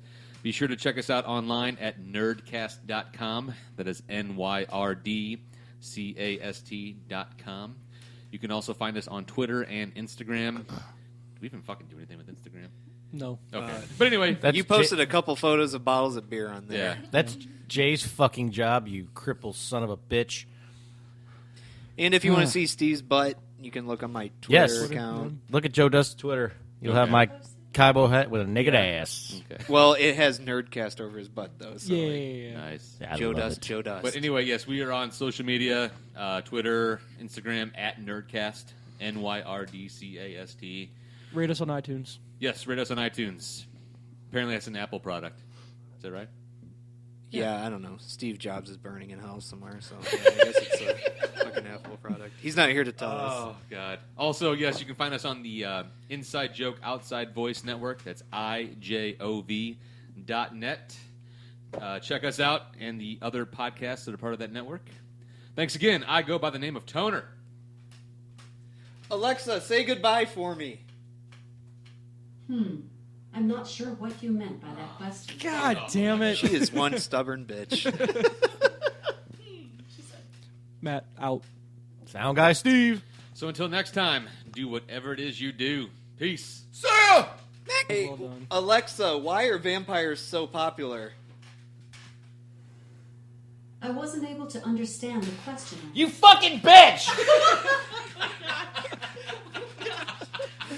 Be sure to check us out online at nyrdcast.com. That is NYRDCAST.com. You can also find us on Twitter and Instagram. Do we even fucking do anything with Instagram? No. Okay. But anyway, That's You posted a couple photos of bottles of beer on there. yeah. That's Jay's fucking job, you cripple son of a bitch. And if you want to see Steve's butt, you can look on my Yes. Twitter account. Look at Joe Dust's Twitter. You'll have Okay. my Kaibo hat with a naked ass. Okay. Well, it has Nerdcast over his butt though. So like, Yeah. Nice. Yeah, I Joe love Dust, it. Joe Dust. But anyway, yes, we are on social media, Twitter, Instagram, at Nerdcast, NYRDCAST. Rate us on iTunes. Yes, rate us on iTunes. Apparently that's an Apple product. Is that right? yeah, I don't know. Steve Jobs is burning in hell somewhere, so yeah, I guess it's a fucking Apple product. He's not here to tell us. Oh, God. Also, yes, you can find us on the Inside Joke Outside Voice Network. That's IJOV.net. Check us out and the other podcasts that are part of that network. Thanks again. I go by the name of Toner. Alexa, say goodbye for me. I'm not sure what you meant by that question. God damn it. She is one stubborn bitch. Matt, out. Sound guy Steve. So until next time, do whatever it is you do. Peace. Hey, Well done. Alexa, why are vampires so popular? I wasn't able to understand the question. You fucking bitch!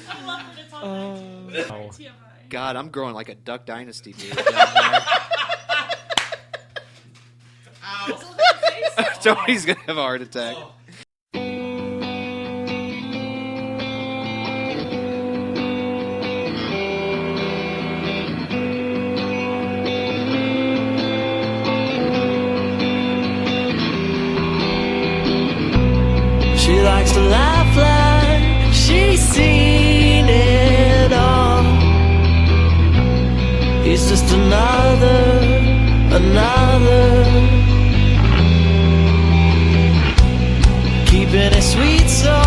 I love that it's on that. TMI. God, I'm growing like a Duck Dynasty beard down there. Tony's gonna have a heart attack. She likes to laugh like she's seen it all. He's just another. Keeping it sweet so